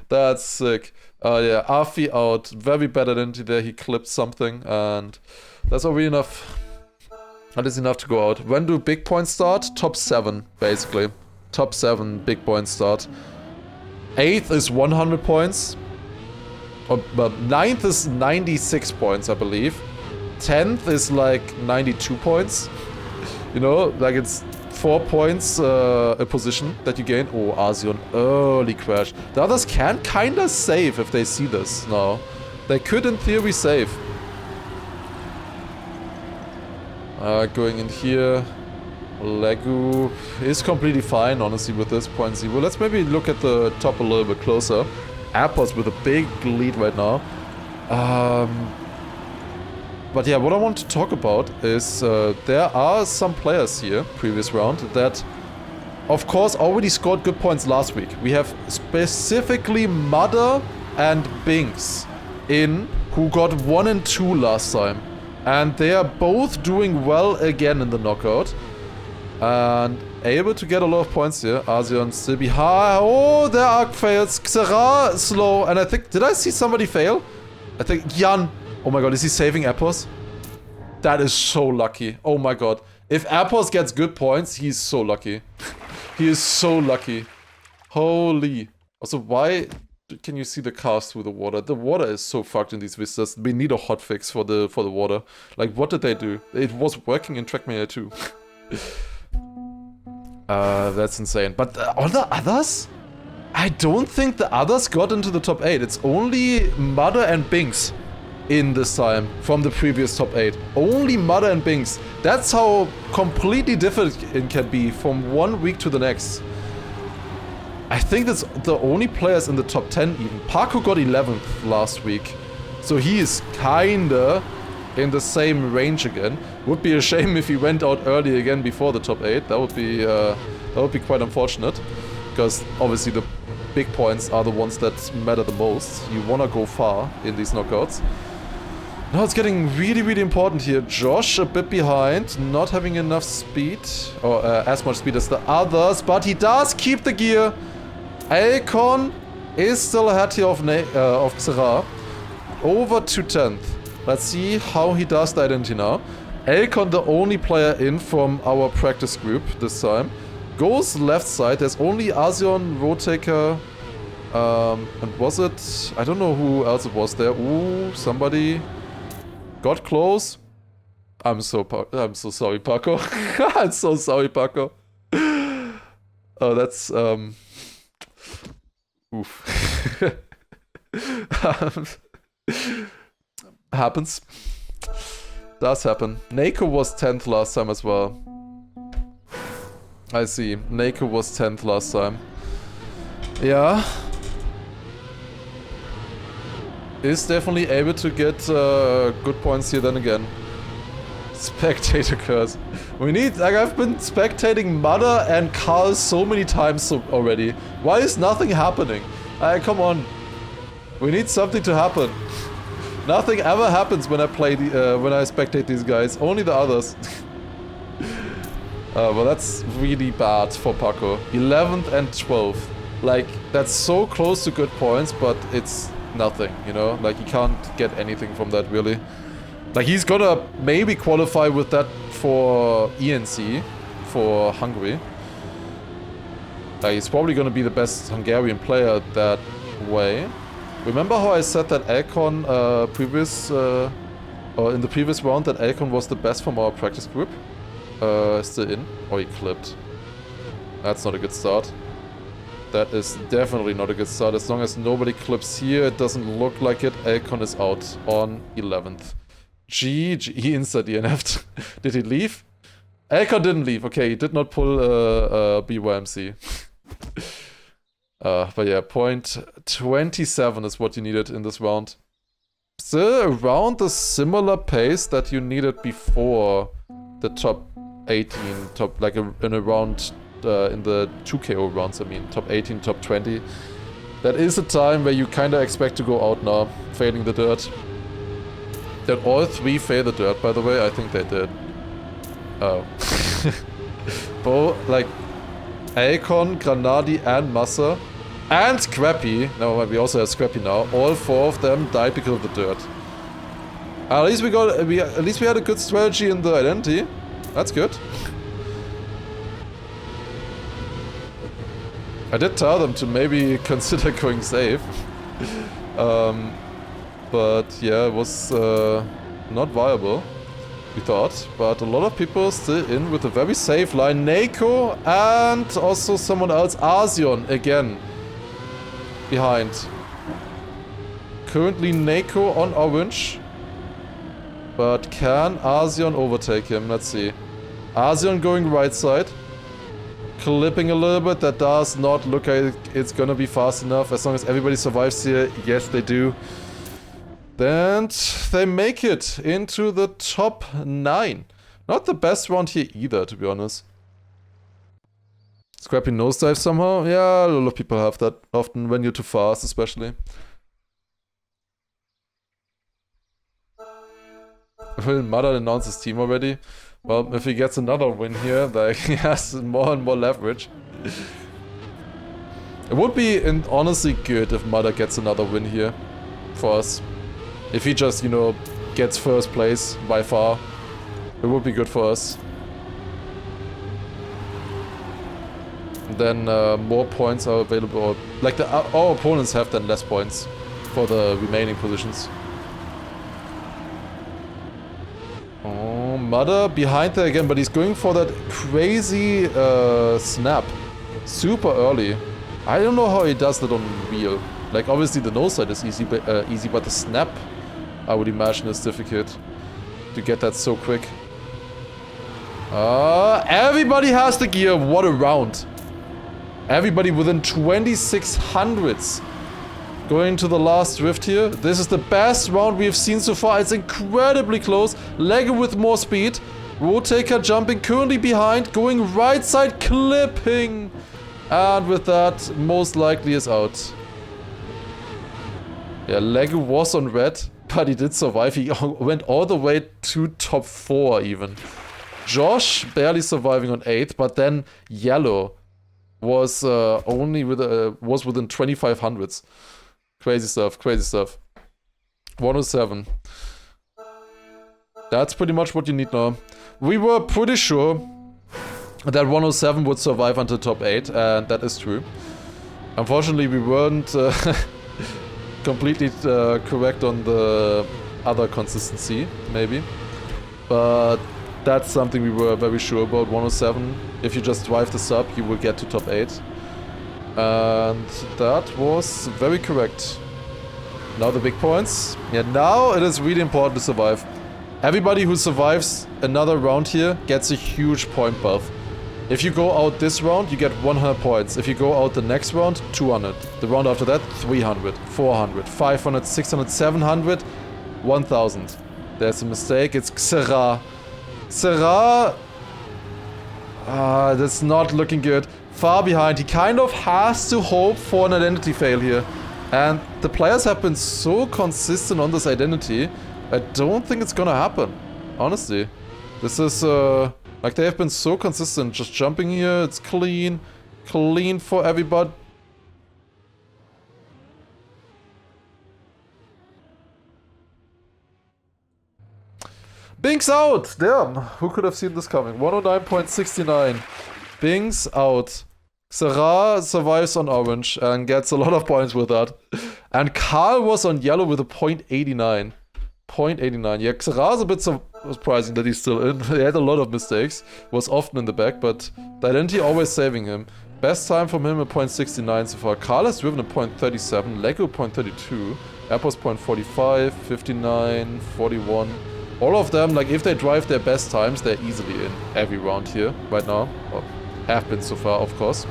That's sick. Yeah, Afi out. Very bad identity there. He clipped something. And that's already enough. That is enough to go out. When do big points start? Top 7, basically. Top 7 big points start. 8th is 100 points. But 9th is 96 points, I believe. 10th is like 92 points. You know, like it's 4 points a position that you gain. Oh, Arzion, early crash. The others can kinda save if they see this now. They could in theory save. Going in here. Legu is completely fine, honestly, with this .0. Let's maybe look at the top a little bit closer. Airports with a big lead right now. But yeah, what I want to talk about is there are some players here, previous round, that of course already scored good points last week. We have specifically Mother and Binks in, who got 1 and 2 last time. And they are both doing well again in the knockout. And able to get a lot of points here. Arzion still behind. Oh, their arc fails. Xera slow. And I think, did I see somebody fail? I think Jan. Oh my god, is he saving Appos? That is so lucky. Oh my god. If Appos gets good points, he's so lucky. He is so lucky. Holy. Also, why can you see the cars through the water? The water is so fucked in these vistas. We need a hotfix for the water. Like, what did they do? It was working in Trackmania too. That's insane. But all the others? I don't think the others got into the top 8. It's only Mother and Binks in this time from the previous top 8. Only Mother and Binks. That's how completely different it can be from one week to the next. I think that's the only players in the top 10 even. Paco got 11th last week. So he is kinda in the same range again. Would be a shame if he went out early again before the top 8. That would be quite unfortunate, because obviously the big points are the ones that matter the most. You wanna go far in these knockouts. Now it's getting really, really important here. Josh a bit behind, not having enough speed, or as much speed as the others, but he does keep the gear. Alcon is still ahead here of Xera. Over to 10th. Let's see how he does the identity now. Alcon, the only player in from our practice group this time. Goes left side. There's only Asion, Rotaker, and was it? I don't know who else it was there. Ooh, somebody got close. I'm so sorry, Paco. I'm so sorry, Paco. Oh, that's oof. Happens. Does happen. Nako was 10th last time as well. I see. Nako was 10th last time. Yeah. Is definitely able to get good points here then again. Spectator curse. We need, like, I've been spectating Mother and Carl so many times already. Why is nothing happening? Come on. We need something to happen. Nothing ever happens when I play when I spectate these guys. Only the others. Well, that's really bad for Paco. 11th and 12th. Like, that's so close to good points, but it's nothing, you know? Like, he can't get anything from that, really. Like, he's gonna maybe qualify with that for ENC, for Hungary. Like, he's probably gonna be the best Hungarian player that way. Remember how I said that Alcon or in the previous round that Alcon was the best from our practice group? Still in? Or he clipped. That's not a good start. That is definitely not a good start. As long as nobody clips here, it doesn't look like it. Alcon is out on 11th. He insta-DNF'd. Did he leave? Alcon didn't leave. Okay, he did not pull BYMC. But yeah, point 27 is what you needed in this round. Still around the similar pace that you needed before the top 18, like in a round, in the 2KO rounds, I mean, top 18, top 20. That is a time where you kinda expect to go out now, failing the dirt. Did all three fail the dirt, by the way? I think they did. Oh. Like, Alcon, Granadi, and Massa, and Scrappy. No, we also have Scrappy now. All four of them died because of the dirt. At least we had a good strategy in the identity. That's good. I did tell them to maybe consider going safe. But yeah, it was not viable, we thought. But a lot of people still in with a very safe line. Nako and also someone else, Asion, again, behind. Currently Nako on orange. But can Asion overtake him? Let's see. Asion going right side. Clipping a little bit. That does not look like it's gonna be fast enough. As long as everybody survives here. Yes, they do. And they make it into the top 9. Not the best round here either, to be honest. Scrappy nosedive somehow? Yeah, a lot of people have that often when you're too fast, especially. Will Mother announce his team already? Well, if he gets another win here, like, he has more and more leverage. It would be honestly good if Mother gets another win here for us. If he just, you know, gets first place by far, it would be good for us. Then more points are available. Like, our opponents have then less points for the remaining positions. Oh, Mother behind there again, but he's going for that crazy snap super early. I don't know how he does that on wheel. Like, obviously the nose side is easy, but the snap, I would imagine, is difficult to get that so quick. Everybody has the gear. What a round. Everybody within 2600s. Going to the last drift here. This is the best round we've seen so far. It's incredibly close. Lego with more speed. Rotaker jumping currently behind. Going right side, clipping. And with that, most likely is out. Yeah, Lego was on red, but he did survive. He went all the way to top 4 even. Josh barely surviving on 8th, but then Yellow was only with was within 2500s. Crazy stuff, crazy stuff. 107. That's pretty much what you need now. We were pretty sure that 107 would survive until top 8, and that is true. Unfortunately, we weren't completely correct on the other consistency, maybe. But that's something we were very sure about. 107. If you just drive this up, you will get to top 8. And that was very correct. Now the big points. Yeah, now it is really important to survive. Everybody who survives another round here gets a huge point buff. If you go out this round, you get 100 points. If you go out the next round, 200. The round after that, 300, 400, 500, 600, 700, 1000. There's a mistake. It's Xera. Xera... that's not looking good. Far behind. He kind of has to hope for an identity fail here. And the players have been so consistent on this identity, I don't think it's gonna happen. Honestly. This is, like, they have been so consistent. Just jumping here, it's clean. Clean for everybody. Bing's out! Damn, who could have seen this coming? 109.69. Bing's out. Xera survives on orange and gets a lot of points with that. And Carl was on yellow with a 0.89. 0.89. Yeah, Xera is a bit surprising that he's still in. He had a lot of mistakes. Was often in the back, but the identity always saving him. Best time from him a 0.69 so far. Carl has driven a 0.37. Lego 0.32. Apple's 0.45. 59. 41. All of them, like, if they drive their best times, they're easily in every round here right now. Or have been so far, of course.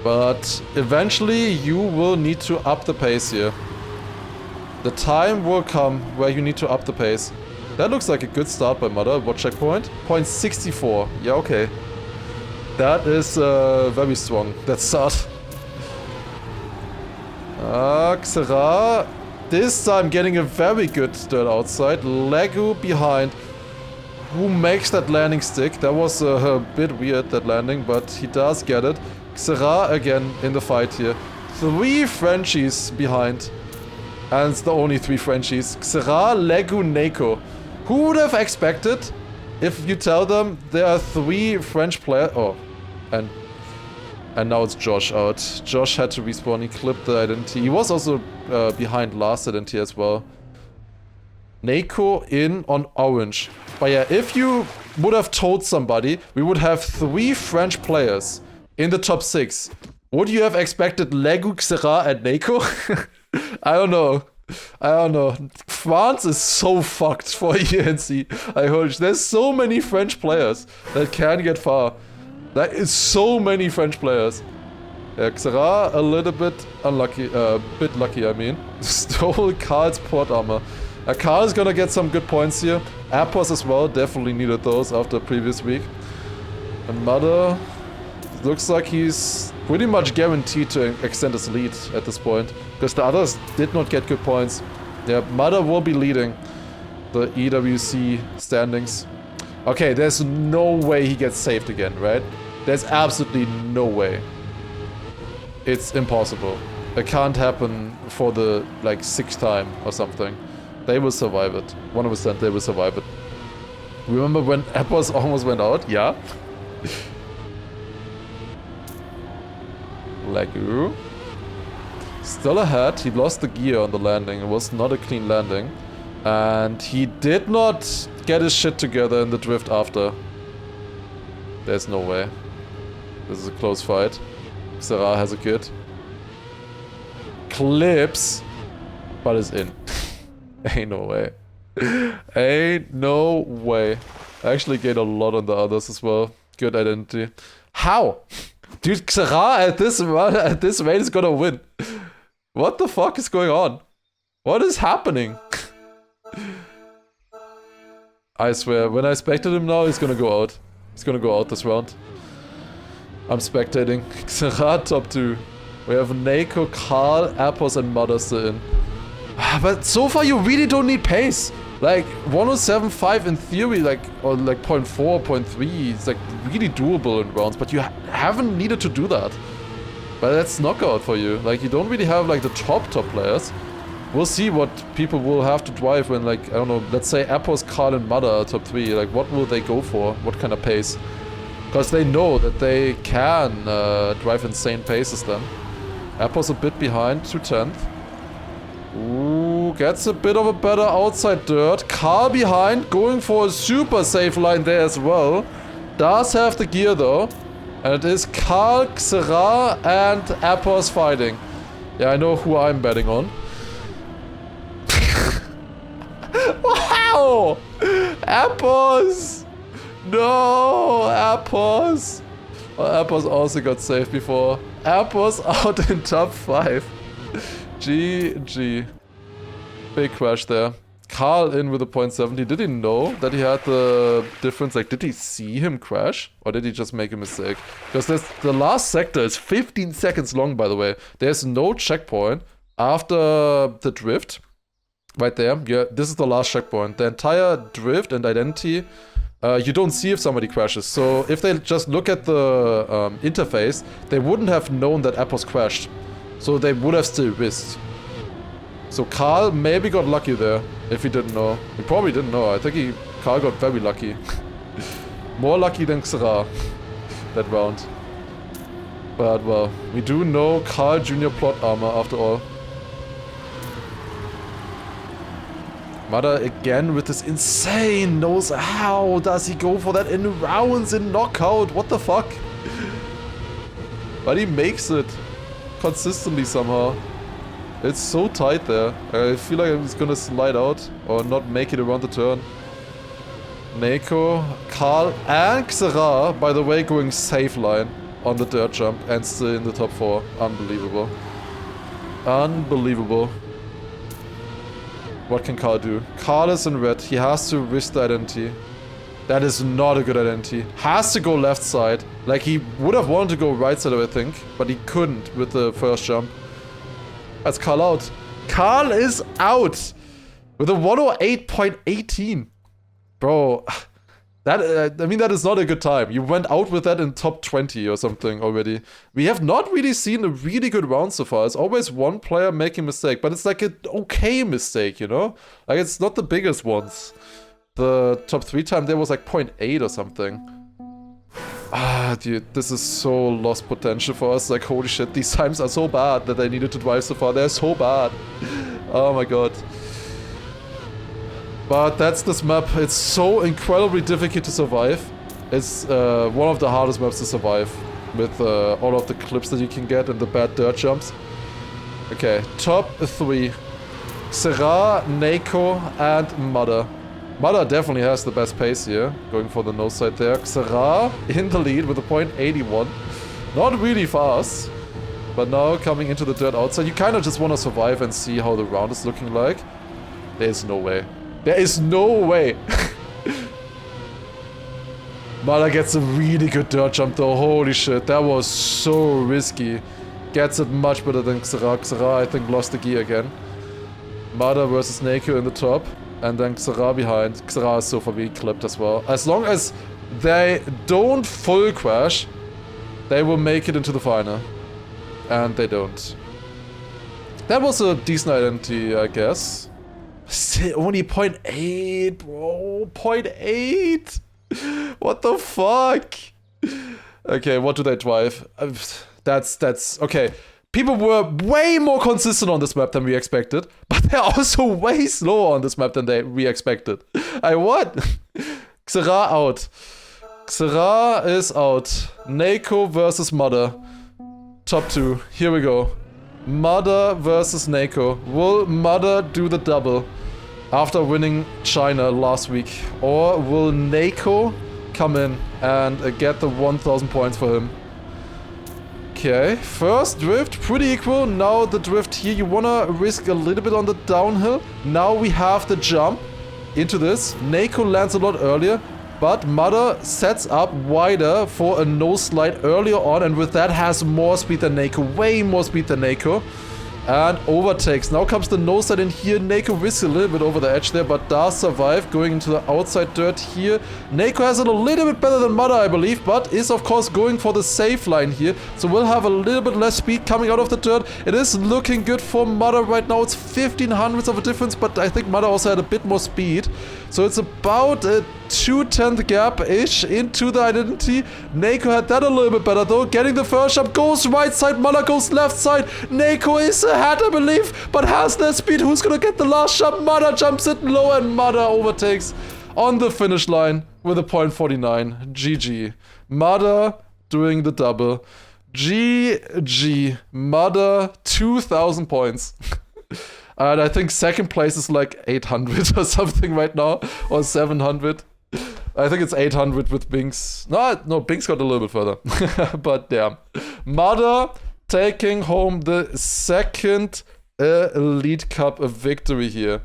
But eventually you will need to up the pace here. The time will come where you need to up the pace. That looks like a good start by Mother. What checkpoint? 0.64. Yeah, okay. That is very strong. That start. Xera. This time getting a very good dirt outside. Lego behind. Who makes that landing stick? That was a bit weird, that landing, but he does get it. Xera again in the fight here. 3 Frenchies behind. And it's the only 3 Frenchies. Xera, Lego, Neko. Who would have expected if you tell them there are 3 French players? Oh, and now it's Josh out. Josh had to respawn. He clipped the identity. He was also behind last identity as well. Neko in on orange. But yeah, if you would have told somebody we would have 3 French players in the top 6, would you have expected Lego, Xera, and Neko? I don't know. I don't know. France is so fucked for ENC. I heard there's so many French players that can get far. That is so many French players. Xera a little bit unlucky, bit lucky, I mean. Stole Karl's port armor. Karl's gonna get some good points here. Appos as well, definitely needed those after the previous week. And Mother looks like he's pretty much guaranteed to extend his lead at this point. Because the others did not get good points. Yeah, Mother will be leading the EWC standings. Okay, there's no way he gets saved again, right? There's absolutely no way. It's impossible. It can't happen for the, like, 6th time or something. They will survive it. 100% they will survive it. Remember when Appos almost went out? Yeah. Lego. Still ahead. He lost the gear on the landing. It was not a clean landing. And he did not get his shit together in the drift after. There's no way. This is a close fight. Xera has a kit. Clips. But is in. Ain't no way. Ain't no way. I actually gained a lot on the others as well. Good identity. How? Dude, Xera at this rate is gonna win. What the fuck is going on? What is happening? I swear, when I spectate him now, he's gonna go out. He's gonna go out this round. I'm spectating. Xera top 2. We have Nako, Karl, Appos, and Mother still in. But so far you really don't need pace. Like 107.5 in theory, like, or like 0.4, 0.3, it's like really doable in rounds, but you haven't needed to do that. But that's knockout for you. Like, you don't really have like the top players. We'll see what people will have to drive when, like, I don't know, let's say Appos, Karl, and Mother are top 3. Like, what will they go for? What kind of pace? Because they know that they can drive insane paces then. Appos a bit behind, 2/10. Ooh, gets a bit of a better outside dirt. Karl behind, going for a super safe line there as well. Does have the gear though. And it is Karl, Xera, and Appos fighting. Yeah, I know who I'm betting on. Wow! Appos! No! Appos! Well, Appos also got saved before. Appos out in top 5. GG. Big crash there. Karl in with a 0.70. Did he know that he had the difference? Like, did he see him crash? Or did he just make a mistake? Because the last sector is 15 seconds long, by the way. There's no checkpoint after the drift. Right there. Yeah, this is the last checkpoint. The entire drift and identity, you don't see if somebody crashes. So if they just look at the interface, they wouldn't have known that Appos crashed. So they would have still risked. So Karl maybe got lucky there, if he didn't know. He probably didn't know. I think Karl got very lucky. More lucky than Xera that round. But well, we do know Karl Jr. plot armor after all. Mother again with this insane nose. How does he go for that in rounds in knockout? What the fuck? But he makes it consistently somehow. It's so tight there. I feel like he's gonna slide out or not make it around the turn. Nako, Karl, and Xera, by the way, going safe line on the dirt jump and still in the top 4. Unbelievable. Unbelievable. What can Karl do? Karl is in red. He has to risk the identity. That is not a good identity. Has to go left side. Like, he would have wanted to go right side, I think, but he couldn't with the first jump. That's Karl out. Karl is out with a 108.18. Bro, that I mean, that is not a good time. You went out with that in top 20 or something already. We have not really seen a really good round so far. It's always one player making a mistake, but it's like an okay mistake, you know? Like, it's not the biggest ones. The top 3 time there was like 0.8 or something. Ah, dude, this is so lost potential for us. Like, holy shit, these times are so bad that I needed to drive so far. They're so bad. Oh my god. But that's this map. It's so incredibly difficult to survive. It's one of the hardest maps to survive. With all of the clips that you can get and the bad dirt jumps. Okay, top 3. Xera, Nako, and Mother. Mother definitely has the best pace here. Going for the nose side there. Xera in the lead with a 0.81. Not really fast. But now coming into the dirt outside. You kind of just want to survive and see how the round is looking like. There's no way. There is no way. Mother gets a really good dirt jump though. Holy shit, that was so risky. Gets it much better than Xera. Xera, I think, lost the gear again. Mother versus Nako in the top. And then Xera behind. Xera is so far being clipped as well. As long as they don't full crash, they will make it into the final. And they don't. That was a decent identity, I guess. Still only 0.8, bro. 0.8. What the fuck? Okay, what do they drive? That's okay. People were way more consistent on this map than we expected, but they're also way slower on this map than we expected. What? Xera out. Xera is out. Nako versus Mother. Top 2. Here we go. Mother versus Nako. Will Mother do the double after winning China last week? Or will Nako come in and get the 1000 points for him? Okay, first drift, pretty equal. Now the drift here, you wanna risk a little bit on the downhill. Now we have the jump into this. Neko lands a lot earlier, but Mother sets up wider for a nose slide earlier on, and with that has more speed than Neko, way more speed than Neko. And overtakes. Now comes the nose slide in here. Neko risks a little bit over the edge there, but does survive, going into the outside dirt here. Neko has it a little bit better than Mother, I believe, but is of course going for the safe line here. So we'll have a little bit less speed coming out of the dirt. It is looking good for Mother right now. It's 1500ths of a difference, but I think Mother also had a bit more speed. So it's about a 2/10 gap-ish into the identity. Neko had that a little bit better though. Getting the first jump, goes right side, Mother goes left side. Neko is ahead, I believe, but has the speed. Who's gonna get the last jump? Mother jumps it low and Mother overtakes on the finish line with a .49. GG. Mother doing the double. GG. Mother, 2000 points. And I think second place is like 800 or something right now, or 700. I think it's 800 with Binks. No, Binks got a little bit further. But yeah. Mother taking home the second Elite Cup victory here.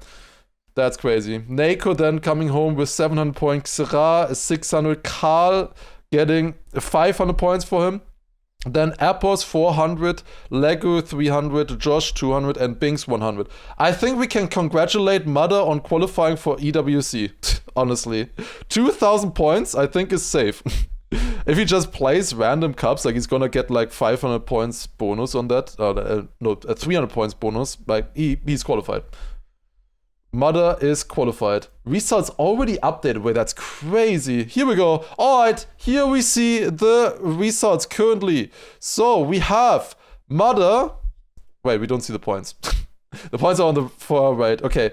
That's crazy. Neko then coming home with 700 points. Xera 600. Karl getting 500 points for him. Then Appos 400, Lego 300, Josh 200, and Binks 100. I think we can congratulate Mother on qualifying for EWC, honestly. 2000 points, I think, is safe. If he just plays random cups, like he's gonna get like 500 points bonus on that. No, 300 points bonus. Like he's qualified. Mother is qualified. Results already updated. Wait, that's crazy. Here we go. Alright, here we see the results currently. So we have Mother. Wait, we don't see the points. The points are on the far right. Okay,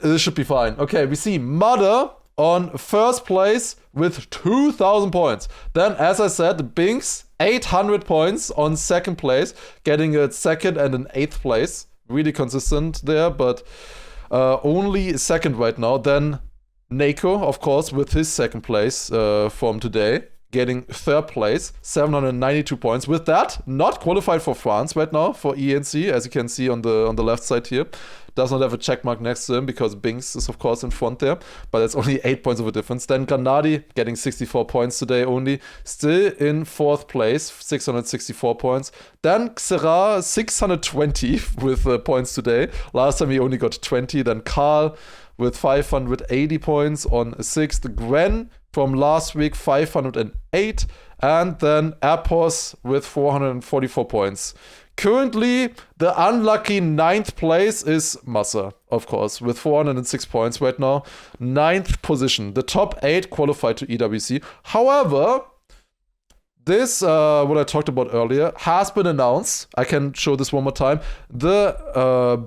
this should be fine. Okay, we see Mother on first place with 2000 points. Then, as I said, Binks 800 points on second place, getting a second and an 8th place. Really consistent there, but only second right now. Then Neko, of course, with his second place from today, getting third place, 792 points. With that, not qualified for France right now for ENC, as you can see on the left side here. Does not have a check mark next to him because Binks is of course in front there, but it's only 8 points of a difference. Then Granadi getting 64 points today only, still in fourth place, 664 points. Then Xera 620 with points today. Last time he only got 20. Then Karl with 580 points on sixth. Gwen from last week 508, and then Appos with 444 points. Currently, the unlucky 9th place is Massa, of course, with 406 points right now. 9th position. The top 8 qualified to EWC. However, this, what I talked about earlier, has been announced. I can show this one more time. The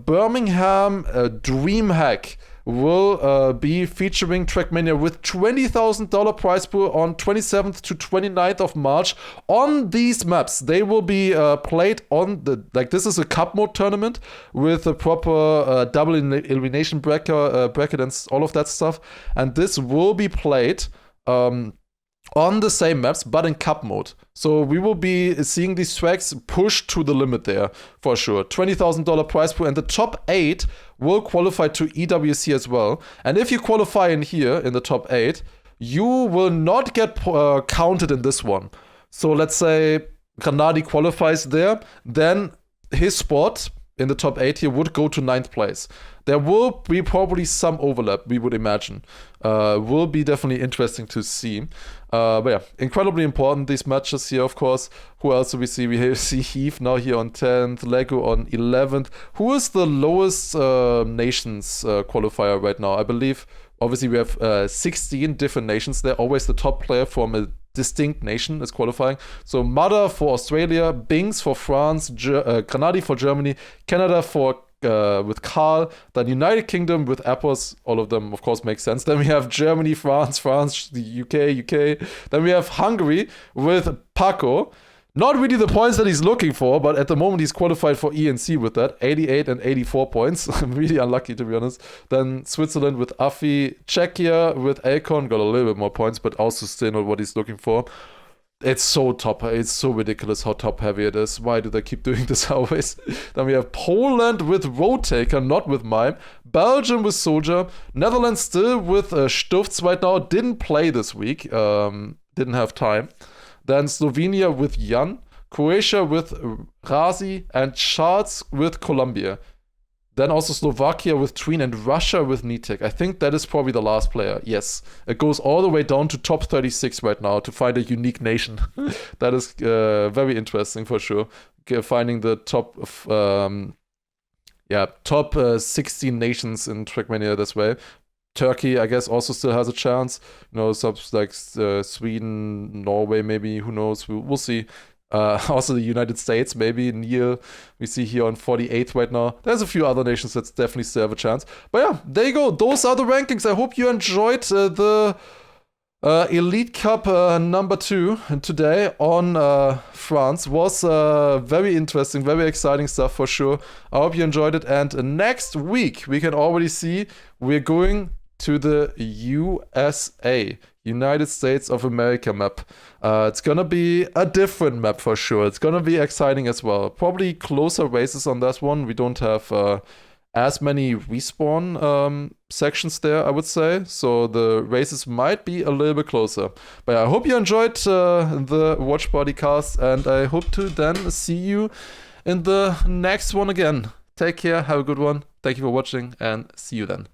Birmingham DreamHack will be featuring Trackmania with $20,000 prize pool on 27th to 29th of March on these maps. They will be played on the, like, this is a cup mode tournament with a proper double elimination bracket and all of that stuff, and this will be played on the same maps, but in cup mode. So we will be seeing these tracks pushed to the limit there, for sure. $20,000 prize pool, and the top 8 will qualify to EWC as well. And if you qualify in here, in the top 8, you will not get counted in this one. So let's say Granadi qualifies there, then his spot in the top 8 here would go to 9th place. There will be probably some overlap, we would imagine. Will be definitely interesting to see. But yeah, incredibly important, these matches here, of course. Who else do we see? We see Heath now here on 10th, Lego on 11th. Who is the lowest nations qualifier right now? I believe, obviously, we have 16 different nations. They're always the top player from a distinct nation is qualifying. So Mother for Australia, Binks for France, Granadi for Germany, Canada for with Karl, then United Kingdom with Appos. All of them, of course, make sense. Then we have Germany, France, the UK. Then we have Hungary with Paco. Not really the points that he's looking for, but at the moment he's qualified for ENC with that. 88 and 84 points. I'm really unlucky, to be honest. Then Switzerland with Afi. Czechia with Akon. Got a little bit more points, but also still not what he's looking for. It's so ridiculous how top heavy it is. Why do they keep doing this always? Then we have Poland with Road Taker, not with Mime. Belgium with Soldier. Netherlands still with Stufz right now. Didn't play this week. Didn't have time. Then Slovenia with Jan. Croatia with Razi. And Charles with Colombia. Then also Slovakia with Tween and Russia with Nitek. I think that is probably the last player. Yes. It goes all the way down to top 36 right now to find a unique nation. That is very interesting for sure. Finding the top top 16 nations in Trackmania this way. Turkey, I guess, also still has a chance. Subs like Sweden, Norway, maybe. Who knows? We'll see. Also the United States, maybe. Neil, we see here on 48th right now. There's a few other nations that definitely still have a chance. But yeah, there you go. Those are the rankings. I hope you enjoyed the Elite Cup number 2 today on France. Was very interesting, very exciting stuff for sure. I hope you enjoyed it. And next week, we can already see we're going to the USA. United States of America map. It's gonna be a different map for sure. It's gonna be exciting as well. Probably closer races on this one. We don't have as many respawn sections there, I would say. So the races might be a little bit closer. But yeah, I hope you enjoyed the Watch Party cast, and I hope to then see you in the next one again. Take care, have a good one. Thank you for watching, and see you then.